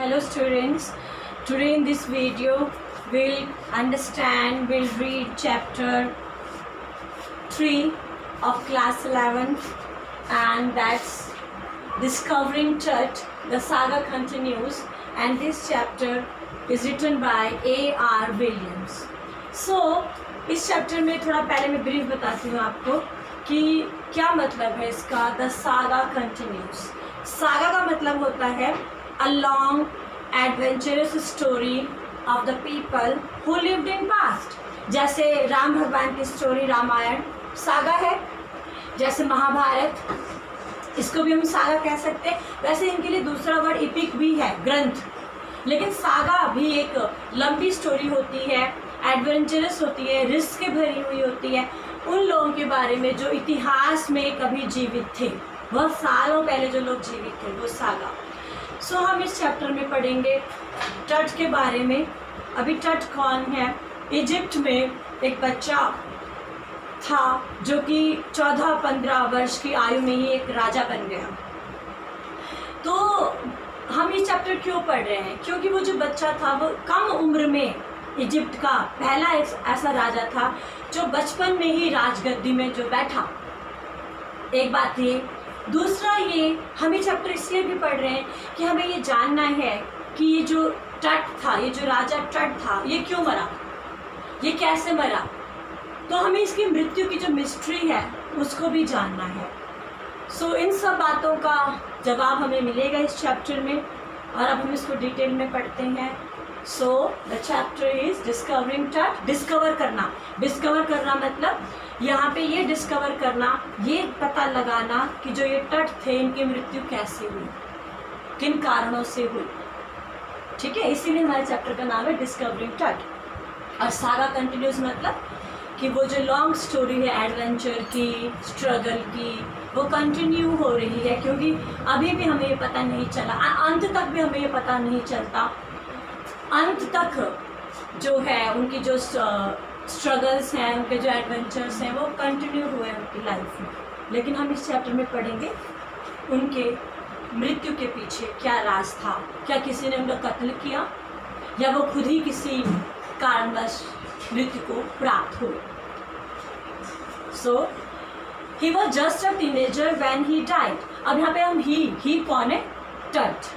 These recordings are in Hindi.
Hello students, today in this video we'll read chapter 3 of class 11 and that's Discovering Tut. The saga continues and this chapter is written by A.R. Williams. So इस चैप्टर में थोड़ा पहले मैं ब्रीफ बताती हूँ आपको कि क्या मतलब है इसका. The saga continuous. सागा का मतलब होता है a long adventurous story of the people who lived in past. जैसे राम भगवान की स्टोरी रामायण सागा है, जैसे महाभारत इसको भी हम सागा कह सकते हैं. वैसे इनके लिए दूसरा वर्ड इपिक भी है, ग्रंथ. लेकिन सागा भी एक लंबी स्टोरी होती है, एडवेंचरस होती है, रिस्क के भरी हुई होती है. उन लोगों के बारे में जो इतिहास में कभी जीवित थे, बहुत सालों पहले जो लोग जीवित थे, वो सागा. सो हम इस चैप्टर में पढ़ेंगे टट के बारे में. अभी टट कौन है? इजिप्ट में एक बच्चा था जो कि 14-15 वर्ष की आयु में ही एक राजा बन गया. तो हम ये चैप्टर क्यों पढ़ रहे हैं? क्योंकि वो जो बच्चा था वो कम उम्र में इजिप्ट का पहला एक ऐसा राजा था जो बचपन में ही राजगद्दी में जो बैठा. एक बात ये. दूसरा ये हम ये चैप्टर इसलिए भी पढ़ रहे हैं कि हमें ये जानना है कि ये जो टट था, ये जो राजा टट था, ये क्यों मरा, ये कैसे मरा. तो हमें इसकी मृत्यु की जो मिस्ट्री है उसको भी जानना है. सो इन सब बातों का जवाब हमें मिलेगा इस चैप्टर में और अब हम इसको डिटेल में पढ़ते हैं. So the chapter is discovering टट. डिस्कवर करना. डिस्कवर करना मतलब यहाँ पे ये डिस्कवर करना, ये पता लगाना कि जो ये टट थे इनकी मृत्यु कैसे हुई, किन कारणों से हुई. ठीक है, इसीलिए हमारे चैप्टर का नाम है डिस्कवरिंग टट. और सागा कंटिन्यूस मतलब कि वो जो लॉन्ग स्टोरी है एडवेंचर की, स्ट्रगल की, वो कंटिन्यू हो रही है. क्योंकि अभी भी हमें ये पता नहीं चला, अंत तक भी हमें ये पता नहीं चलता. अंत तक जो है उनकी जो स्ट्रगल्स हैं, उनके जो एडवेंचर्स हैं, वो कंटिन्यू हुए उनकी लाइफ में. लेकिन हम इस चैप्टर में पढ़ेंगे उनके मृत्यु के पीछे क्या राज था. क्या किसी ने उनका कत्ल किया या वो खुद ही किसी कारणवश मृत्यु को प्राप्त हुए. So he was just a teenager when he died. अब यहाँ पे हम ही कौन है? टट.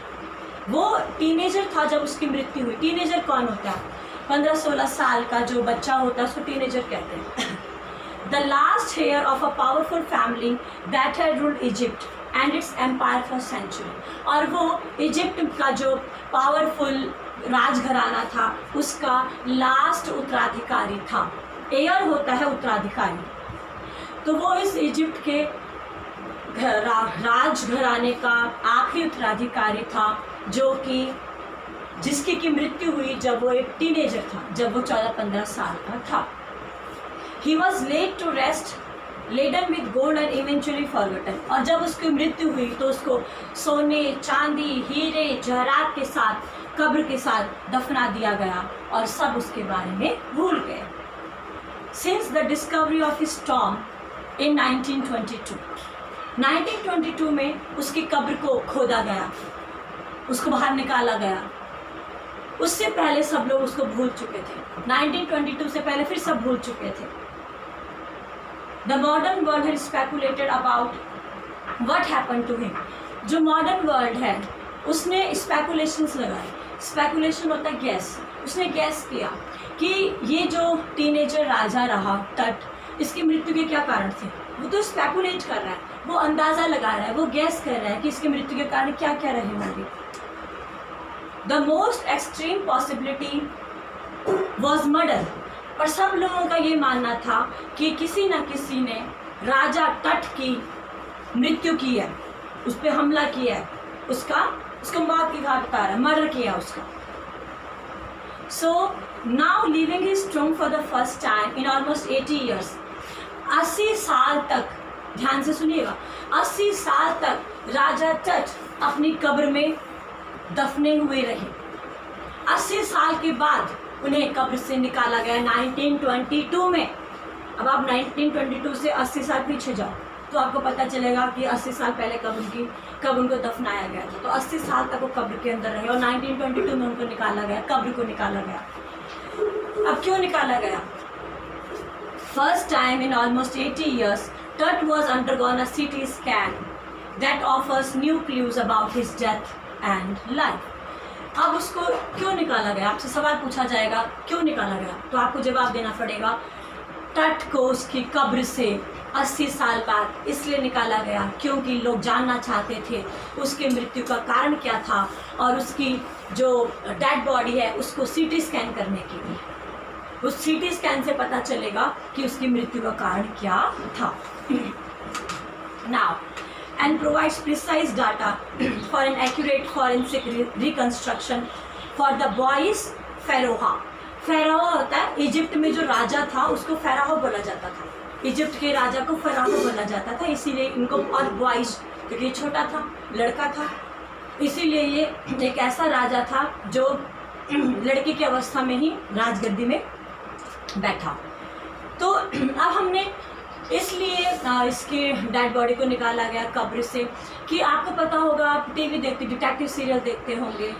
वो टीनेजर था जब उसकी मृत्यु हुई. टीनेजर कौन होता है? 15-16 साल का जो बच्चा होता है उसको टीनेजर कहते हैं. The last heir of a powerful family that had ruled Egypt and its empire for century. और वो इजिप्ट का जो पावरफुल राजघराना था उसका लास्ट उत्तराधिकारी था. एयर होता है उत्तराधिकारी. तो वो इस इजिप्ट के राजघराने का आखिरी उत्तराधिकारी था जो कि जिसकी की मृत्यु हुई जब वो एक टीनेजर था, जब वो 14-15 साल का था. He was laid to rest laden with gold and eventually forgotten. और जब उसकी मृत्यु हुई तो उसको सोने, चांदी, हीरे, जवाहरात के साथ, कब्र के साथ दफना दिया गया और सब उसके बारे में भूल गए. Since the discovery of his tomb in 1922 में उसकी कब्र को खोदा गया, उसको बाहर निकाला गया. उससे पहले सब लोग उसको भूल चुके थे. 1922 से पहले फिर सब भूल चुके थे. The modern world had speculated about what happened to him. जो मॉडर्न वर्ल्ड है उसने स्पेकुलेशंस लगाए. स्पेकुलेशन होता है गैस. उसने गैस किया कि ये जो टीनेजर राजा रहा टट, इसकी मृत्यु के क्या कारण थे. वो तो स्पेकुलेट कर रहा है, वो अंदाज़ा लगा रहा है, वो गैस कर रहा है कि इसकी मृत्यु के कारण क्या क्या रहे होंगे. The most extreme possibility was murder. पर सब लोगों का ये मानना था कि किसी न किसी ने राजा टट की मृत्यु की है, उस पर हमला किया है, उसको मौत की घाट उतारा, मर्डर किया उसका. So now living his tomb for the first time in almost 80 years. 80 साल तक, ध्यान से सुनिएगा, 80 साल तक राजा टट अपनी कब्र में दफने हुए रहे. 80 साल के बाद उन्हें कब्र से निकाला गया 1922 में. अब आप 1922 से 80 साल पीछे जाओ तो तो आपको पता चलेगा कि 80 साल पहले कब उनको दफनाया गया था। तो 80 साल तक वो कब्र के अंदर रहे और 1922 में उनको निकाला गया, कब्र को निकाला गया। अब क्यों निकाला गया? First time in almost 80 years, Tut was undergone a CT scan that offers new clues about his death and life. अब उसको क्यों निकाला गया? आपसे सवाल पूछा जाएगा क्यों निकाला गया, तो आपको जवाब देना पड़ेगा टट को उसकी कब्र से 80 साल बाद इसलिए निकाला गया क्योंकि लोग जानना चाहते थे उसके मृत्यु का कारण क्या था, और उसकी जो डेड बॉडी है उसको CT स्कैन करने के लिए, उस CT स्कैन से पता चलेगा कि उसकी मृत्यु का कारण क्या था। Now, and provides precise data for an accurate forensic reconstruction for the boy's pharaoh. फेराहो होता है इजिप्ट में जो राजा था उसको फेराहो बोला जाता था, इजिप्ट के राजा को फेराहो बोला जाता था, इसीलिए इनको, और बॉयज क्योंकि छोटा था, लड़का था, इसीलिए ये एक ऐसा राजा था जो लड़के की अवस्था में ही राजगद्दी में बैठा। तो अब हमने इसलिए इसके डेड बॉडी को निकाला गया कब्र से कि आपको पता होगा, आप टीवी देखते, डिटेक्टिव सीरियल देखते होंगे,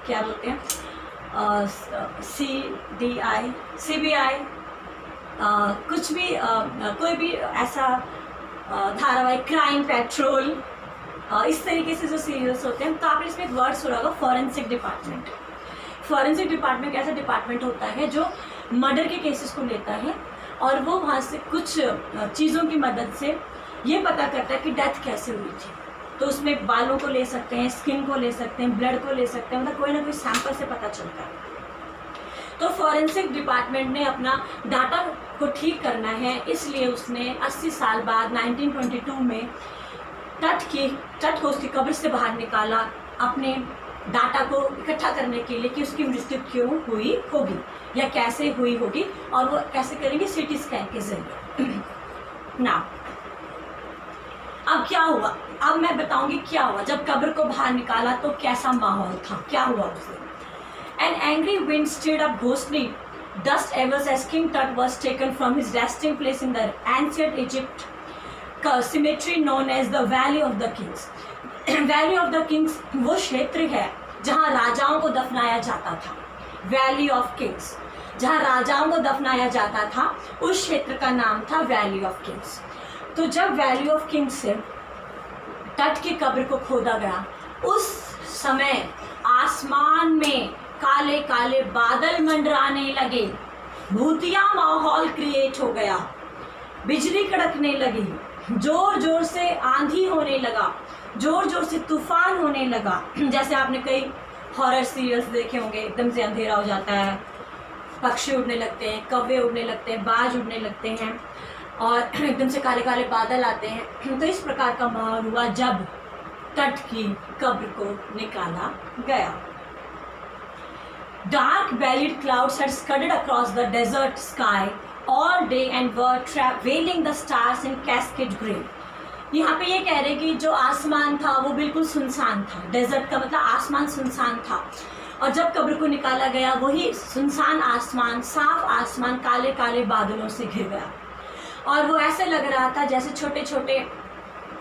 क्या बोलते हैं, CBI, कुछ भी कोई भी ऐसा धारावाहिक, क्राइम पेट्रोल, इस तरीके से जो सीरियल्स होते हैं। तो आपने इसमें एक वर्ड सुना होगा, फॉरेंसिक डिपार्टमेंट। फॉरेंसिक डिपार्टमेंट ऐसा डिपार्टमेंट होता है जो मर्डर के केसेस को लेता है और वो वहाँ से कुछ चीज़ों की मदद से ये पता करता है कि डेथ कैसे हुई थी। तो उसमें बालों को ले सकते हैं, स्किन को ले सकते हैं, ब्लड को ले सकते हैं, मतलब कोई ना कोई सैंपल से पता चलता है। तो फॉरेंसिक डिपार्टमेंट ने अपना डाटा को ठीक करना है, इसलिए उसने 80 साल बाद 1922 में टट को उसकी कब्र से बाहर निकाला, अपने डाटा को इकट्ठा करने के लिए कि उसकी मृत्यु क्यों हुई होगी या कैसे हुई होगी, और वो कैसे करेंगे, CT स्कैन के जरिए। ना अब क्या हुआ, अब मैं बताऊंगी क्या हुआ जब कब्र को बाहर निकाला तो कैसा माहौल था, क्या हुआ उसे। An angry wind stirred up ghostly dust ever as King Tut was taken from his resting place in the ancient Egypt cemetery known as the Valley of the Kings. Valley of the Kings वो क्षेत्र है जहाँ राजाओं को दफनाया जाता था। वैली ऑफ किंग्स, जहाँ राजाओं को दफनाया जाता था, उस क्षेत्र का नाम था वैली ऑफ किंग्स। तो जब वैली ऑफ किंग्स से टट की कब्र को खोदा गया, उस समय आसमान में काले काले बादल मंडराने लगे, भूतिया माहौल क्रिएट हो गया, बिजली कड़कने लगी, जोर जोर से आंधी होने लगा, जोर जोर से तूफान होने लगा। जैसे आपने कई हॉरर सीरियल्स देखे होंगे, एकदम से अंधेरा हो जाता है, पक्षी उड़ने लगते हैं, कौवे उड़ने लगते हैं, बाज उड़ने लगते हैं और एकदम से काले काले बादल आते हैं। तो इस प्रकार का माहौल हुआ जब टट की कब्र को निकाला गया। Dark bellied clouds had scudded across the desert sky all day and were trailing the stars in cascade gray. यहाँ पे ये कह रहे कि जो आसमान था वो बिल्कुल सुनसान था। डेजर्ट का मतलब आसमान सुनसान था, और जब कब्र को निकाला गया वही सुनसान आसमान, साफ आसमान काले काले बादलों से घिर गया, और वो ऐसे लग रहा था जैसे छोटे छोटे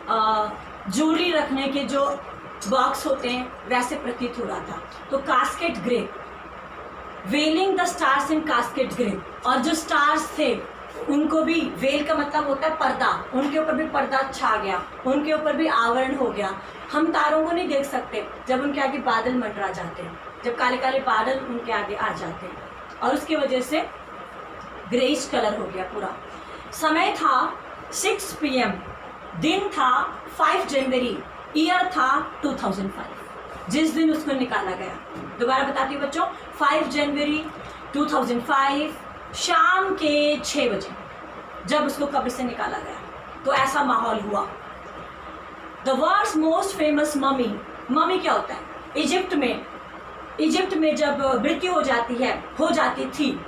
ज्वेलरी रखने के जो बॉक्स होते हैं वैसे प्रतीत हो रहा था। तो casket grey, veiling the stars in casket grey, और जो स्टार्स थे उनको भी, वेल का मतलब होता है पर्दा, उनके ऊपर भी पर्दा छा गया, उनके ऊपर भी आवरण हो गया। हम तारों को नहीं देख सकते जब उनके आगे बादल मंडरा जाते हैं, जब काले काले बादल उनके आगे आ जाते हैं, और उसकी वजह से ग्रेइश कलर हो गया पूरा। समय था 6 PM, दिन था 5 जनवरी, ईयर था 2005, जिस दिन उसको निकाला गया। दोबारा बताती हूँ बच्चों, 5 जनवरी 2005 शाम के 6 बजे जब उसको कब्र से निकाला गया। तो ऐसा माहौल हुआ। The world's most famous mummy, mummy क्या होता है, इजिप्ट में जब मृत्यु हो जाती थी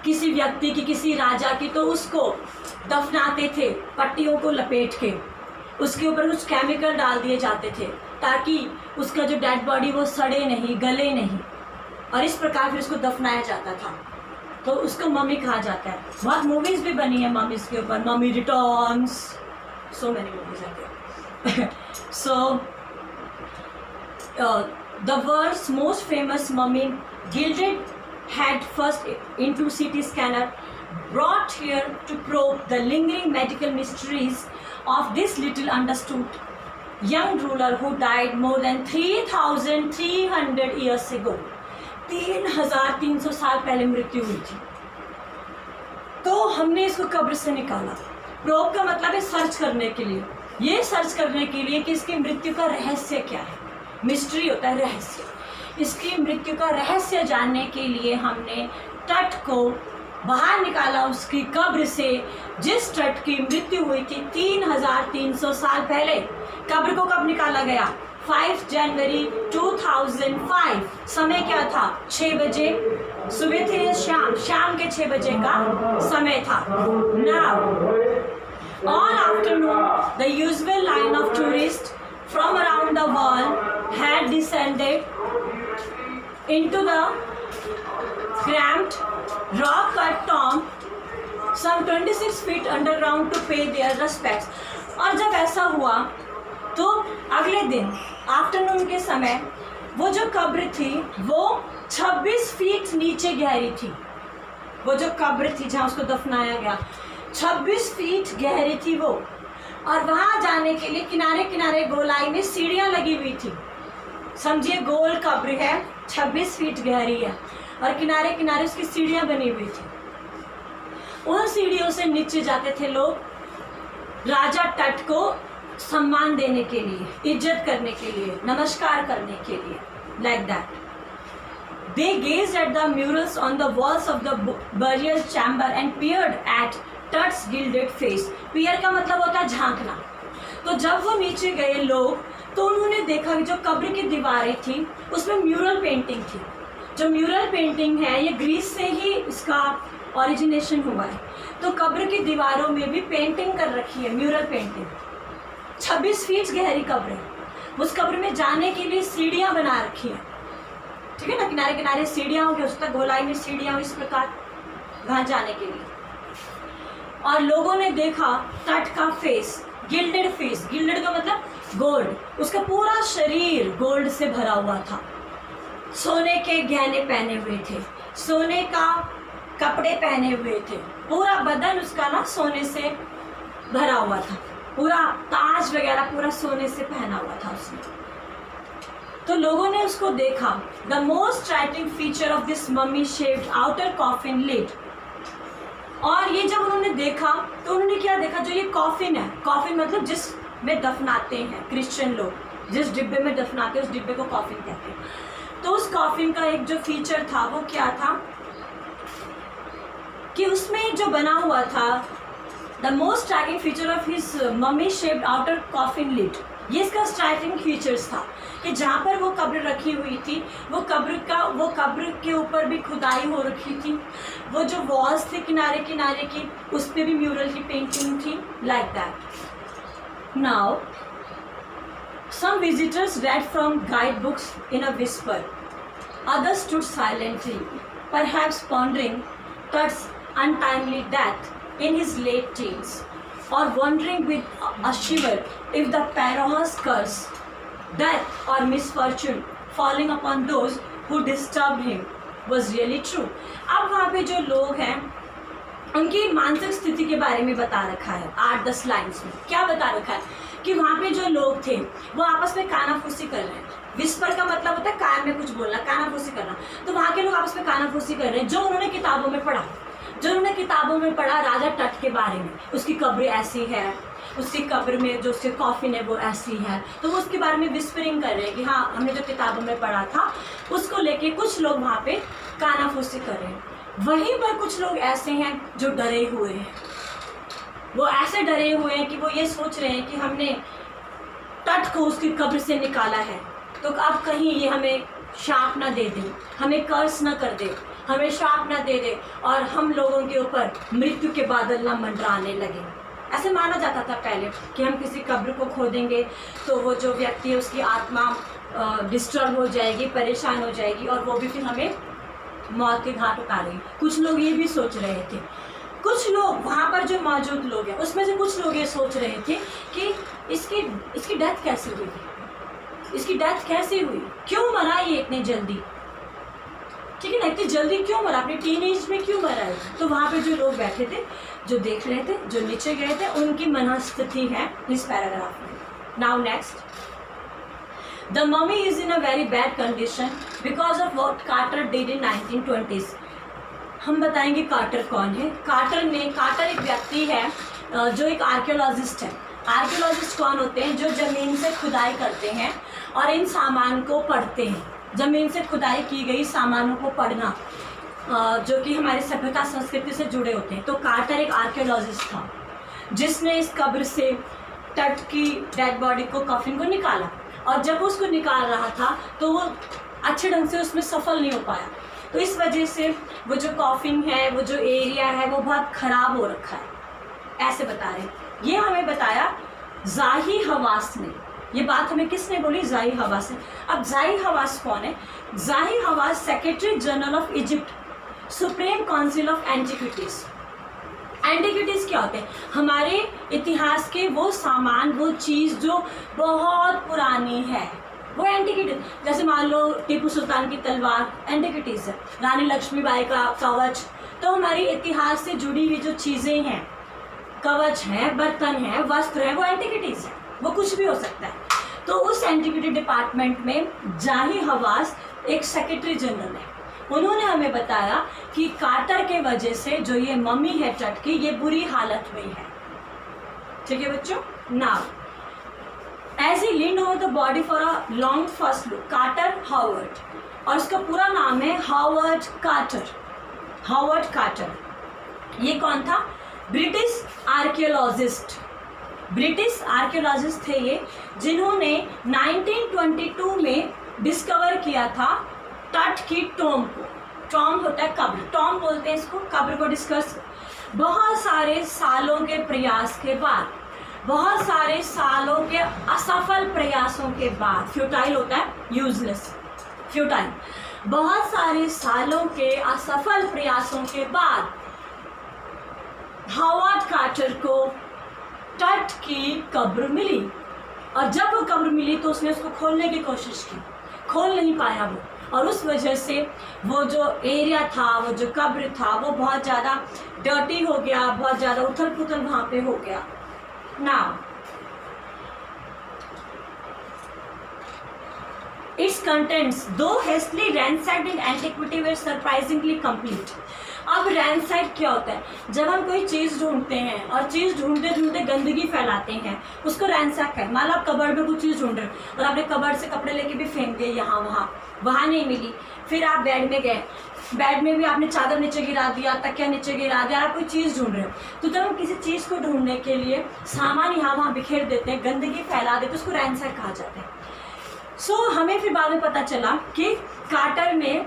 किसी व्यक्ति की, किसी राजा की, तो उसको दफनाते थे पट्टियों को लपेट के, उसके ऊपर कुछ केमिकल डाल दिए जाते थे ताकि उसका जो डेड बॉडी वो सड़े नहीं, गले नहीं, और इस प्रकार फिर उसको दफनाया जाता था। तो उसको मम्मी कहा जाता है। बहुत मूवीज़ भी बनी है मम्मीज़ के ऊपर, mummy returns, so many movies are there. So the world's most famous mummy, gilded head first into CT scanner, brought here to probe the lingering medical mysteries of this little understood young ruler who died more than 3,300 years ago. 3,300 साल पहले मृत्यु हुई थी। तो हमने इसको कब्र से निकाला। प्रोब का मतलब है सर्च करने के लिए, ये सर्च करने के लिए कि इसकी मृत्यु का रहस्य क्या है। मिस्ट्री होता है रहस्य। इसकी मृत्यु का रहस्य जानने के लिए हमने तट को बाहर निकाला उसकी कब्र से, जिस तट की मृत्यु हुई थी 3,300 साल पहले। कब्र को कब निकाला गया? 5 जनवरी 2005। समय क्या था? 6 बजे सुबह थे या शाम के 6 बजे का समय था। Now all afternoon the usual line of tourists from around the world had descended into the cramped rock-cut tomb some 26 feet underground to pay their respects. और जब ऐसा हुआ तो अगले दिन आफ्टरनून के समय वो जो कब्र थी वो 26 फीट नीचे गहरी थी। वो जो कब्र थी जहाँ उसको दफनाया गया 26 फीट गहरी थी वो, और वहाँ जाने के लिए किनारे किनारे गोलाई में सीढ़ियाँ लगी हुई थी। समझिए गोल कब्र है, 26 फीट गहरी है और किनारे किनारे उसकी सीढ़ियाँ बनी हुई थी। उन सीढ़ियों से नीचे जाते थे लोग राजा तट को सम्मान देने के लिए, इज्जत करने के लिए, नमस्कार करने के लिए, like that. They gazed at the murals on the walls of the burial chamber and peered at Tut's gilded face. Peer का मतलब होता है झांकना। तो जब वो नीचे गए लोग तो उन्होंने देखा कि जो कब्र की दीवारें थी उसमें म्यूरल पेंटिंग थी। जो म्यूरल पेंटिंग है ये ग्रीस से ही इसका ओरिजिनेशन हुआ है। तो कब्र की दीवारों में भी पेंटिंग कर रखी है, म्यूरल पेंटिंग। 26 फीट गहरी कब्र है। उस कब्र में जाने के लिए सीढ़ियाँ बना रखी है, ठीक है ना, किनारे किनारे सीढ़ियाँ होंगी, उस तक गोलाई में सीढ़ियाँ इस प्रकार वहाँ जाने के लिए। और लोगों ने देखा तट का फेस, गिल्डेड फेस, गिल्डेड का मतलब गोल्ड, उसका पूरा शरीर गोल्ड से भरा हुआ था। सोने के गहने पहने हुए थे, सोने का कपड़े पहने हुए थे, पूरा बदन उसका ना सोने से भरा हुआ था, पूरा ताज वगैरह पूरा सोने से पहना हुआ था उसने। तो लोगों ने उसको देखा। The most striking feature of this mummy shaped outer coffin lid. और ये जब उन्होंने देखा तो उन्होंने क्या देखा, जो ये कॉफिन है, कॉफिन मतलब जिसमें दफनाते हैं क्रिश्चियन लोग, जिस डिब्बे में दफनाते हैं उस डिब्बे को कॉफिन कहते हैं। तो उस कॉफिन का एक जो फीचर था वो क्या था कि उसमें जो बना हुआ था, the most striking feature of his mummy shaped outer coffin lid, ये इसका स्ट्राइकिंग फीचर्स था कि जहाँ पर वो कब्र रखी हुई थी वो कब्र के ऊपर भी खुदाई हो रखी थी। वो जो वॉल्स थे किनारे किनारे की उस पर भी म्यूरल की पेंटिंग थी, like that. Now some visitors read from guidebooks in a whisper. Others stood silently, perhaps pondering Tut's untimely death in his late teens, or wondering with a shiver if the Pharaoh's curse, death or misfortune falling upon those who disturbed him was really true. अब वहाँ पे जो लोग हैं उनकी मानसिक स्थिति के बारे में बता रखा है 8-10 लाइन्स में। क्या बता रखा है कि वहाँ पे जो लोग थे वो आपस में कानाफूसी कर रहे हैं। विस्पर का मतलब होता है कान में कुछ बोलना, कानाफूसी करना। तो वहाँ के लोग आपस में कानाफूसी कर रहे हैं जो उन्होंने किताबों में पढ़ा, राजा तट के बारे में। उसकी कब्र ऐसी है, उसकी कब्र में जो उसके कॉफिन है वो ऐसी है। तो वो उसके बारे में विस्परिंग कर रहे हैं कि हाँ हमने जो किताबों में पढ़ा था उसको लेके कुछ लोग वहाँ पे कानाफूसी कर रहे हैं। वहीं पर कुछ लोग ऐसे हैं जो डरे हुए हैं। वो ऐसे डरे हुए हैं कि वो ये सोच रहे हैं कि हमने तट को उसकी कब्र से निकाला है तो अब कहीं ये हमें शाप ना दे दे, हमें कर्स ना कर दे, हमें श्राप ना दे दे और हम लोगों के ऊपर मृत्यु के बादल ना मंडराने लगे। ऐसे माना जाता था पहले कि हम किसी कब्र को खोदेंगे तो वो जो व्यक्ति है उसकी आत्मा डिस्टर्ब हो जाएगी, परेशान हो जाएगी और वो भी फिर हमें मौत के घाट उतारेगी। कुछ लोग ये भी सोच रहे थे। कुछ लोग वहाँ पर जो मौजूद लोग हैं उसमें से कुछ लोग ये सोच रहे थे कि इसकी डेथ कैसे हुई, इसकी डेथ कैसे हुई, क्यों मरा ये इतनी जल्दी, ठीक है ना, इतनी जल्दी क्यों मरा, अपने टीनेज में क्यों मरा है। तो वहाँ पे जो लोग बैठे थे, जो देख रहे थे, जो नीचे गए थे, उनकी मनस्थिति है इस पैराग्राफ में। Now next, the mummy is in a very bad condition because of what Carter did in 1920s। हम बताएंगे कार्टर कौन है। कार्टर एक व्यक्ति है जो एक आर्कियोलॉजिस्ट है। आर्कियोलॉजिस्ट कौन होते हैं? जो ज़मीन से खुदाई करते हैं और इन सामान को पढ़ते हैं। ज़मीन से खुदाई की गई सामानों को पढ़ना, जो कि हमारी सभ्यता संस्कृति से जुड़े होते हैं। तो कार्टर एक आर्कियोलॉजिस्ट था जिसने इस कब्र से तट की डेड बॉडी को, कॉफिन को निकाला, और जब उसको निकाल रहा था तो वो अच्छे ढंग से उसमें सफल नहीं हो पाया। तो इस वजह से वो जो कॉफिन है, वो जो एरिया है, वो बहुत ख़राब हो रखा है, ऐसे बता रहे हैं। ये हमें बताया ज़ाही हवास ने। ये बात हमें किसने बोली? ज़ाही हवास ने। अब ज़ाही हवास कौन है? Zahi Hawass secretary general of Egypt, supreme council of antiquities. Antiquities क्या होते हैं? हमारे इतिहास के वो सामान, वो चीज़ जो बहुत पुरानी है, वो एंटिक्विटीज। जैसे मान लो टीपू सुल्तान की तलवार एंटिक्विटीज़ है, रानी लक्ष्मीबाई का कवच। तो हमारी इतिहास से जुड़ी हुई जो चीज़ें हैं, कवच है, बर्तन है, वस्त्र है, वो एंटिक्विटीज़ है, वो कुछ भी हो सकता है। तो उस एंटिक्विटी डिपार्टमेंट में ज़ाही हवास एक सेक्रेटरी जनरल है। उन्होंने हमें बताया कि कार्टर के वजह से जो ये मम्मी है तट की, ये बुरी हालत में है। ठीक है बच्चों। Now as he leaned over the body for a long first look, Carter Howard, और उसका पूरा नाम है हावर्ड कार्टर। हावर्ड कार्टर ये कौन था? British archaeologist. ब्रिटिश आर्कियोलॉजिस्ट थे ये, जिन्होंने 1922 में डिस्कवर किया था तट की टॉम को। टॉम होता है कब्र, टॉम बोलते हैं इसको, कब्र को डिस्कस। बहुत सारे सालों के प्रयास के बाद, बहुत सारे सालों के असफल प्रयासों के बाद, फ्यूटाइल होता है यूजलेस, फ्यूटाइल, बहुत सारे सालों के असफल प्रयासों के बाद हावर्ड कार्टर को तट की कब्र मिली। और जब वो कब्र मिली तो उसने उसको खोलने की कोशिश की, खोल नहीं पाया वो, और उस वजह से वो जो एरिया था, वो जो कब्र था, वो बहुत ज़्यादा डर्टी हो गया, बहुत ज़्यादा उथल पुथल वहाँ पे हो गया। Now its contents, though hastily ransacked in antiquity, were surprisingly complete. अब रैनसैक क्या होता है? जब हम कोई चीज़ ढूंढते हैं और चीज़ ढूंढते ढूंढते गंदगी फैलाते हैं, उसको रैनसैक है। मान लो आप कबर्ड में कुछ चीज़ ढूंढ रहे हो और आपने कबर्ड से कपड़े लेके भी फेंक दिए यहाँ वहाँ नहीं मिली। फिर आप बेड में गए, बेड में भी आपने चादर नीचे गिरा दिया, तकिया नीचे गिरा दिया, आप कोई चीज़ ढूंढ रहे हो। तो जब हम किसी चीज़ को ढूंढने के लिए सामान यहाँ वहाँ बिखेर देते हैं, गंदगी फैला देते, उसको रैनसैक कहा जाता है। सो हमें फिर बाद में पता चला कि कार्टर में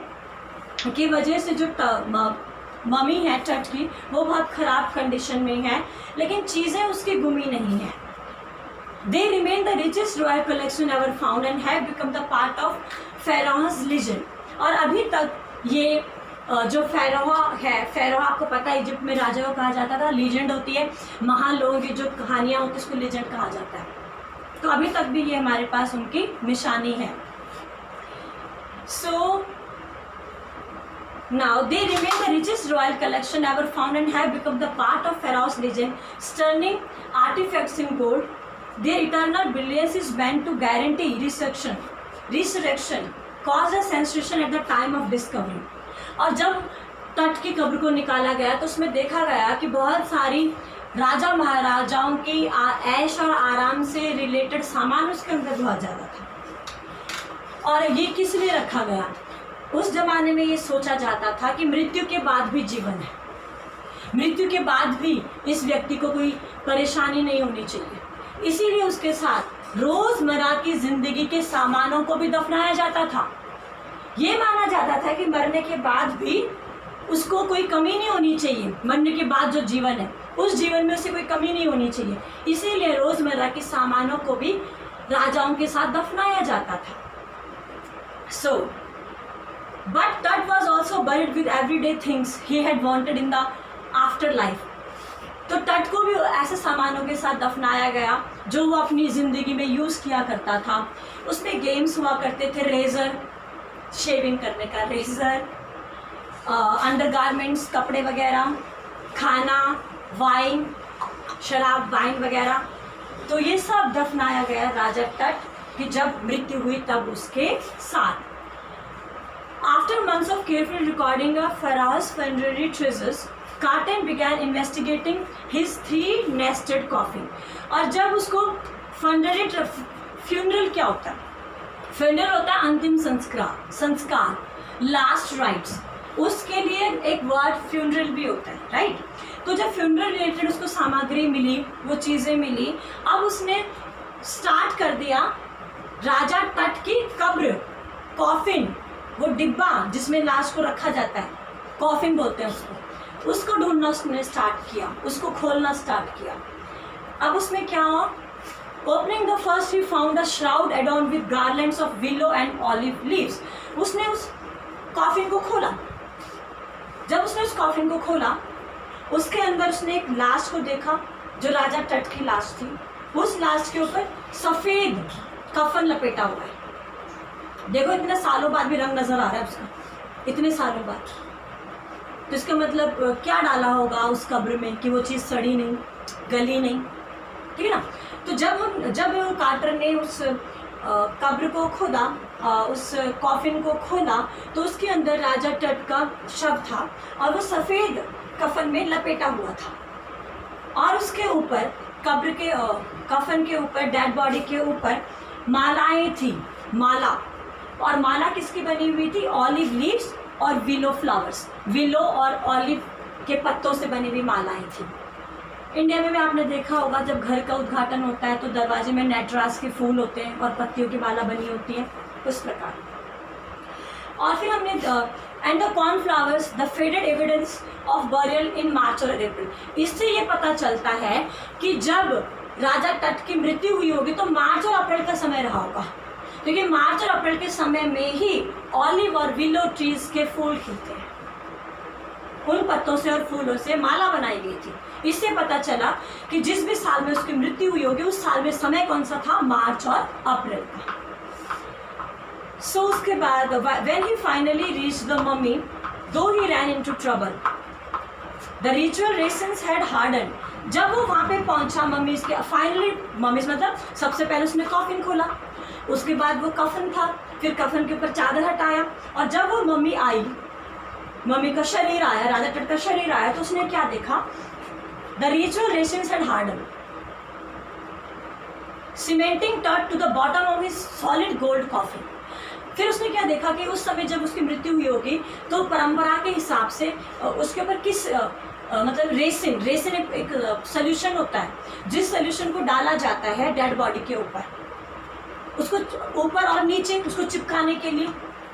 की वजह से जो मम्मी है तट की, वो बहुत ख़राब कंडीशन में है, लेकिन चीज़ें उसकी गुमी नहीं है। They remain the richest royal collection ever found and have become the part of Feroz legend. और अभी तक ये जो फेरोहा है, फेरोहा आपको पता है इजिप्ट में राजा को कहा जाता था, लीजेंड होती है, महान लोगों की जो कहानियाँ होती है उसको लीजेंड कहा जाता है। तो अभी तक भी ये हमारे पास उनकी निशानी है। सो now they remain the richest royal collection ever found and have become the part of Pharaoh's legend, stunning artifacts in gold. Their eternal brilliance is meant to guarantee resurrection, caused a sensation at the time of discovery. और जब तट की कब्र को निकाला गया तो उसमें देखा गया कि बहुत सारी राजा महाराजाओं की ऐश और आराम से रिलेटेड सामान उसके अंदर बहुत ज़्यादा था। और ये किस लिए रखा गया? उस जमाने में ये सोचा जाता था कि मृत्यु के बाद भी जीवन है, मृत्यु के बाद भी इस व्यक्ति को कोई परेशानी नहीं होनी चाहिए, इसीलिए उसके साथ रोज़मर्रा की ज़िंदगी के सामानों को भी दफनाया जाता था। ये माना जाता था कि मरने के बाद भी उसको कोई कमी नहीं होनी चाहिए, मरने के बाद जो जीवन है उस जीवन में उसे कोई कमी नहीं होनी चाहिए, इसीलिए रोज़मर्रा के सामानों को भी राजाओं के साथ दफनाया जाता था। But Tut was also buried with everyday things he had wanted in the after life. तो टट को भी ऐसे सामानों के साथ दफनाया गया जो वो अपनी ज़िंदगी में यूज़ किया करता था। उसमें गेम्स हुआ करते थे, रेज़र, शेविंग करने का रेज़र, अंडरगारमेंट्स, कपड़े वगैरह, खाना, वाइन, शराब, वाइन वगैरह। तो ये सब दफनाया गया राजा टट की जब मृत्यु हुई तब उसके साथ। After months of careful recording of Pharaoh's funerary treasures, Carton began investigating his 3 nested coffin। और जब उसको फ्यूनरल क्या होता है? फ्यूनरल होता है अंतिम संस्कार, लास्ट राइट्स। उसके लिए एक वर्ड फ्यूनरल भी होता है, राइट। तो जब फ्यूनरल रिलेटेड उसको सामग्री मिली, वो चीज़ें मिली, अब उसने स्टार्ट कर दिया राजा टट की कब्र, कॉफिन, वो डिब्बा जिसमें लाश को रखा जाता है, कॉफिन बोलते हैं उसको ढूंढना उसने स्टार्ट किया, उसको खोलना स्टार्ट किया। अब उसमें क्या हुआ? Opening the first he found a shroud adorned with garlands of willow and olive leaves. उसने उस कॉफिन को खोला। जब उसने उस कॉफिन को खोला, उसके अंदर उसने एक लाश को देखा जो राजा टट की लाश थी। उस लाश के ऊपर सफ़ेद कफन लपेटा हुआ है। देखो इतने सालों बाद भी रंग नजर आ रहा है उसका, इतने सालों बाद। तो इसका मतलब क्या डाला होगा उस कब्र में कि वो चीज़ सड़ी नहीं, गली नहीं, ठीक है ना। तो जब कार्टर ने उस कब्र को खोदा, उस कॉफिन को खोला, तो उसके अंदर राजा टट का शव था और वो सफ़ेद कफन में लपेटा हुआ था। और उसके ऊपर कब्र के कफन के ऊपर, डेड बॉडी के ऊपर मालाएं थी, माला। और माला किसकी बनी हुई थी? ऑलिव लीव्स और विलो फ्लावर्स, विलो और ऑलिव के पत्तों से बनी हुई मालाएं थी। इंडिया में भी आपने देखा होगा जब घर का उद्घाटन होता है तो दरवाजे में नटराज के फूल होते हैं और पत्तियों की माला बनी होती है, उस प्रकार। और फिर हमने and the cornflowers the faded evidence of burial in March और अप्रैल। इससे ये पता चलता है कि जब राजा टट की मृत्यु हुई होगी तो मार्च और अप्रैल का समय रहा होगा, क्योंकि मार्च और अप्रैल के समय में ही ऑलिव और विलो ट्रीज के फूल खिलते हैं। उन पत्तों से और फूलों से माला बनाई गई थी। इससे पता चला कि जिस भी साल में उसकी मृत्यु हुई होगी उस साल में समय कौन सा था? मार्च और अप्रैल का। सो उसके बाद when he finally reached the mummy, though he ran into trouble, the ritual resins had harden. जब वो वहाँ पे पहुंचा मम्मी के, फाइनली मम्मी मतलब सबसे पहले उसने कॉफिन खोला, उसके बाद वो कफन था, फिर कफन के ऊपर चादर हटाया, और जब वो मम्मी आई, मम्मी का शरीर आया, राजा टट का शरीर आया, तो उसने क्या देखा? The ritual resins had harden, cementing Tut to the bottom of his solid gold coffin. फिर उसने क्या देखा कि उस समय जब उसकी मृत्यु हुई होगी तो परंपरा के हिसाब से उसके ऊपर किस मतलब रेसिन एक सोल्यूशन होता है, जिस सोल्यूशन को डाला जाता है डेड बॉडी के ऊपर, उसको ऊपर और नीचे उसको चिपकाने के लिए,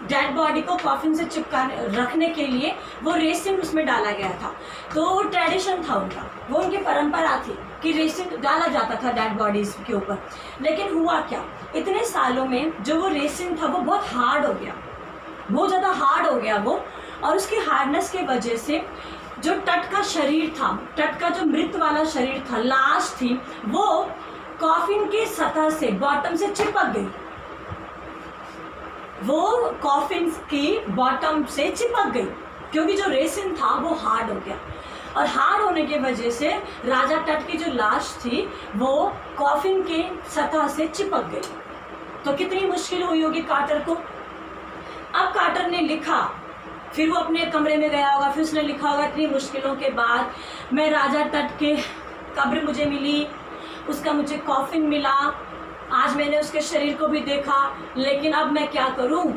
डेड बॉडी को कॉफिन से चिपकाने रखने के लिए वो रेसिन उसमें डाला गया था। तो वो ट्रेडिशन था उनका, वो उनकी परंपरा थी कि रेसिन डाला जाता था डेड बॉडीज के ऊपर। लेकिन हुआ क्या, इतने सालों में जो वो रेसिन था वो बहुत हार्ड हो गया, बहुत ज़्यादा हार्ड हो गया वो, और उसकी हार्डनेस की वजह से जो टट का शरीर था, टट का जो मृत वाला शरीर था, लाश थी, वो कॉफिन की सतह से, बॉटम से चिपक गई, वो कॉफिन की बॉटम से चिपक गई, क्योंकि जो रेसिन था वो हार्ड हो गया। और हार्ड होने की वजह से राजा टट की जो लाश थी वो कॉफिन के सतह से चिपक गई। तो कितनी मुश्किल हुई होगी कार्टर को। अब कार्टर ने लिखा, फिर वो अपने कमरे में गया होगा, फिर उसने लिखा होगा इतनी मुश्किलों के बाद मैं राजा टट के कब्र मुझे मिली, उसका मुझे कॉफिन मिला, आज मैंने उसके शरीर को भी देखा, लेकिन अब मैं क्या करूं?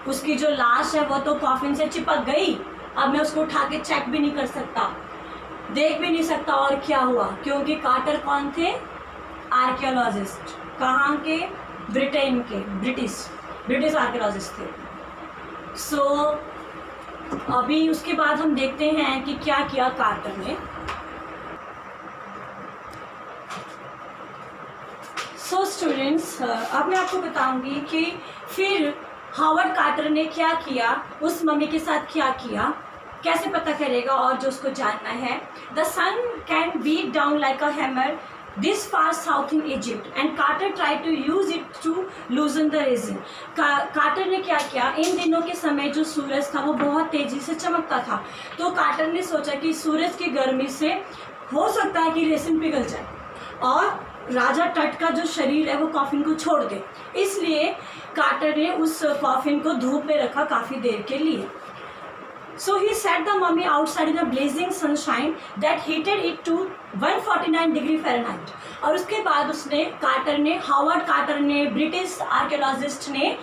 उसकी जो लाश है वो तो कॉफिन से चिपक गई, अब मैं उसको उठा के चेक भी नहीं कर सकता, देख भी नहीं सकता और क्या हुआ। क्योंकि कार्टर कौन थे? आर्कियोलॉजिस्ट। कहाँ के? ब्रिटेन के, ब्रिटिश आर्कियोलॉजिस्ट थे। सो अभी उसके बाद हम देखते हैं कि क्या किया कार्टर ने। सो स्टूडेंट्स, अब मैं आपको बताऊंगी कि फिर हावर्ड कार्टर ने क्या किया, उस मम्मी के साथ क्या किया, कैसे पता करेगा और जो उसको जानना है, the sun can beat down like a hammer this far south in Egypt and Carter try to use it to loosen the resin. Carter ने क्या किया, इन दिनों के समय जो सूरज था वो बहुत तेजी से चमकता था, तो कार्टर ने सोचा कि सूरज की गर्मी से हो सकता है कि रेजिन पिघल जाए और राजा टट का जो शरीर है वो कॉफिन को छोड़ दे। इसलिए कार्टर ने उस कॉफिन को धूप में रखा काफ़ी देर के लिए। So he set the mummy outside in a blazing sunshine that heated it to 149 degree Fahrenheit. और उसके बाद उसने हावर्ड कार्टर ने, ब्रिटिश आर्कियोलॉजिस्ट ने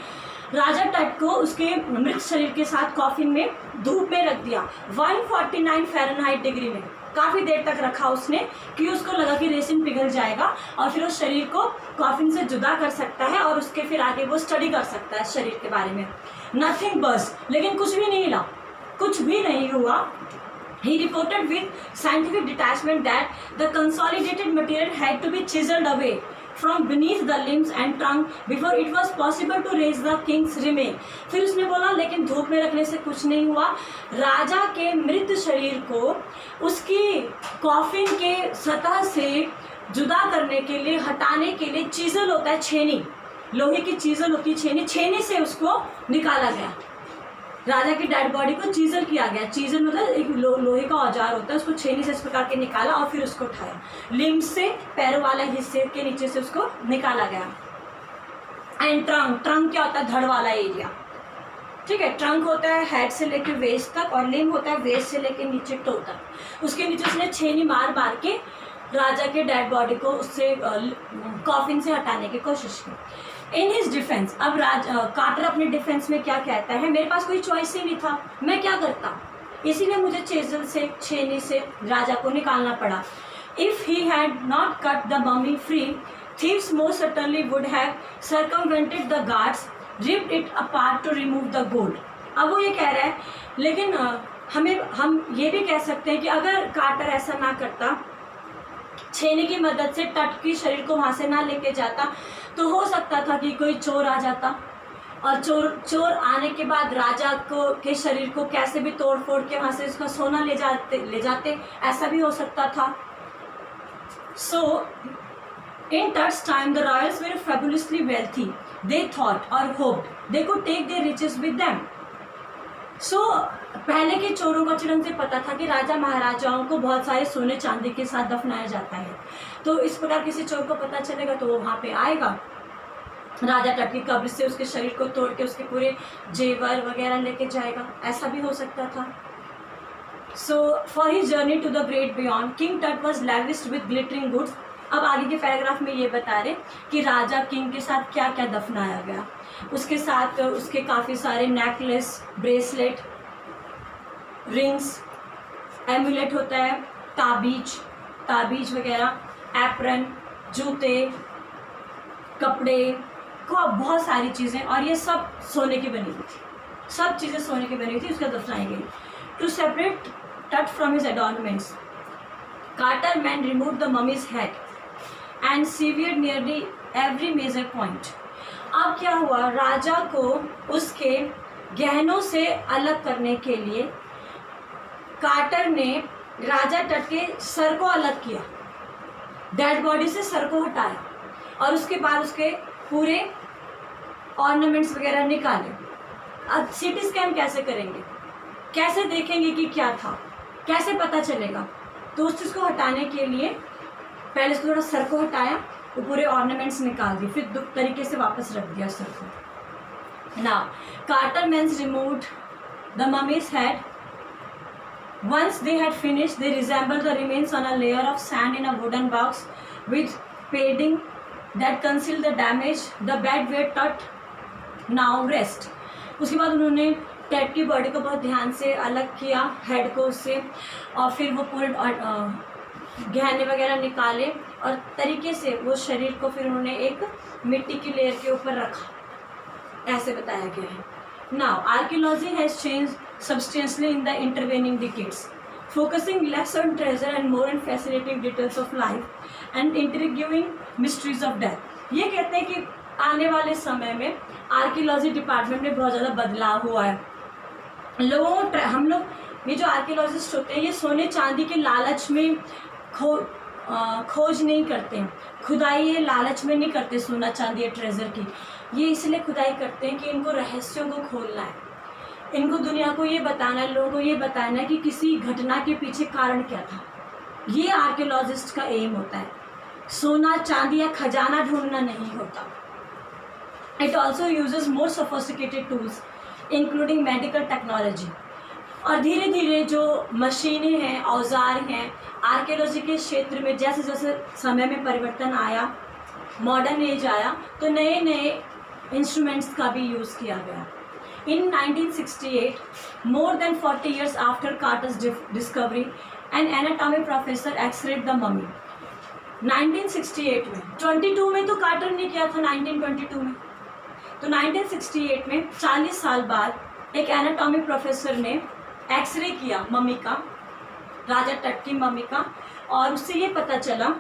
राजा टट को उसके मृत शरीर के साथ कॉफिन में धूप में रख दिया 149 फ़ारेनहाइट डिग्री में। काफ़ी देर तक रखा उसने, कि उसको लगा कि रेसिन पिघल जाएगा और फिर उस शरीर को कॉफिन से जुदा कर सकता है और उसके फिर आगे वो स्टडी कर सकता है शरीर के बारे में। नथिंग बस, लेकिन कुछ भी नहीं हिला, कुछ भी नहीं हुआ। He reported with scientific detachment that the consolidated material had to be chiseled away from beneath the limbs and trunk before it was possible to raise the king's remain। फिर उसने बोला लेकिन धूप में रखने से कुछ नहीं हुआ, राजा के मृत शरीर को उसकी कॉफिन के सतह से जुदा करने के लिए, हटाने के लिए चीजल होता है, छेनी, लोहे की चीजल होती है छेनी, छेनी से उसको निकाला गया। राजा की डेड बॉडी को चीजल किया गया। चीजल मतलब एक लोहे का औजार होता है, उसको छेनी से इस प्रकार के निकाला और फिर उसको उठाया, लिम्ब से पैरों वाला हिस्से के नीचे से उसको निकाला गया। एंड ट्रंक क्या होता है, धड़ वाला एरिया, ठीक है। ट्रंक होता है हेड से लेकर वेस्ट तक और लिम्ब होता है वेस्ट से लेकर नीचे टो तक। उसके नीचे उसने छेनी मार मार के राजा के डेड बॉडी को उससे कॉफिन से हटाने की कोशिश की। इन हिज डिफेंस, अब कार्टर अपने डिफेंस में क्या कहता है, मेरे पास कोई चॉइस ही नहीं था, मैं क्या करता, इसीलिए मुझे चेजल से, छेनी से राजा को निकालना पड़ा। If he had not cut the mummy free, thieves most certainly would have circumvented the guards, ripped it apart to remove the gold. अब वो ये कह रहा है, लेकिन हम ये भी कह सकते हैं कि अगर कार्टर ऐसा ना करता, छेनी की मदद से टट की शरीर को वहाँ से ना लेके जाता, तो हो सकता था कि कोई चोर आ जाता और चोर आने के बाद राजा के शरीर को कैसे भी तोड़ फोड़ के वहाँ से उसका सोना ले जाते, ऐसा भी हो सकता था। So in Tut's time the royals were fabulously wealthy, they thought और hoped they could take their riches with them. So पहले के चोरों को अच्छी ढंग से पता था कि राजा महाराजाओं को बहुत सारे सोने चांदी के साथ दफनाया जाता है, तो इस प्रकार किसी चोर को पता चलेगा तो वो वहाँ पे आएगा, राजा टट की कब्र से उसके शरीर को तोड़ के उसके पूरे जेवर वगैरह लेके जाएगा, ऐसा भी हो सकता था। So for his journey to the great beyond, King Tut was lavished with glittering goods. अब आगे के पैराग्राफ में ये बता रहे कि राजा किंग के साथ क्या क्या दफनाया गया। उसके साथ उसके काफ़ी सारे नेकलेस, ब्रेसलेट, रिंग्स, एमुलेट होता है, ताबीज वगैरह, एप्रन, जूते, कपड़े, बहुत सारी चीज़ें, और ये सब सोने की बनी हुई थी, सब चीज़ें सोने की बनी हुई थी, उसका दफनाई गई। To separate Tut from his adornments, Carter man remove the mummy's head and severed nearly every major point. अब क्या हुआ, राजा को उसके गहनों से अलग करने के लिए कार्टर ने राजा टट के सर को अलग किया, डेड बॉडी से सर को हटाया और उसके बाद उसके पूरे ऑर्नामेंट्स वगैरह निकाले। अब सीटी स्कैन कैसे करेंगे, कैसे देखेंगे कि क्या था, कैसे पता चलेगा, तो उस चीज़ को हटाने के लिए पहले उसको थोड़ा सर को हटाया, वो पूरे ऑर्नामेंट्स निकाल दिए, फिर दुख तरीके से वापस रख दिया सर को। Now Carter men removed the mummy's head. Once they had finished, they resembled the remains on a layer of sand in a wooden box with padding that concealed the damage. The bed where Tut now rest. उसके बाद उन्होंने टट की बॉडी को बहुत ध्यान से अलग किया, हेड को उससे, और फिर वो पूरे गहने वगैरह निकाले और तरीके से वो शरीर को फिर उन्होंने एक मिट्टी की लेयर के ऊपर रखा, ऐसे बताया गया है। Now, archaeology has changed substantially in the intervening decades, focusing less on treasure and more on fascinating details of life and intriguing mysteries of death. ये कहते हैं कि आने वाले समय में आर्कियोलॉजी डिपार्टमेंट में बहुत ज़्यादा बदलाव हुआ है। हम लोग ये जो आर्कियोलॉजिस्ट होते हैं ये सोने चांदी के लालच में खोज नहीं करते हैं, खुदाई ये लालच में नहीं करते सोना चांदी या ट्रेजर की। ये इसलिए खुदाई करते हैं कि इनको रहस्यों को खोलना है, इनको दुनिया को ये बताना है, लोगों को ये बताना है कि किसी घटना के पीछे कारण क्या था। ये आर्कियोलॉजिस्ट का एम होता है, सोना चांदी या खजाना ढूंढना नहीं होता। It also uses more sophisticated tools including medical technology. और धीरे धीरे जो मशीनें हैं, औजार हैं, आर्कियोलॉजी के क्षेत्र में जैसे जैसे समय में परिवर्तन आया, मॉडर्न एज आया, तो नए नए इंस्ट्रूमेंट्स का भी यूज़ किया गया। In 1968, more than 40 years after Carter's discovery, an anatomy professor X-rayed the mummy. 1968 में, 22 में तो कार्टर ने किया था, 1922 में, तो 1968 में 40 साल बाद एक एनाटॉमी प्रोफेसर ने एक्सरे किया मम्मी का, राजा टट की मम्मी का, और उससे ये पता चला,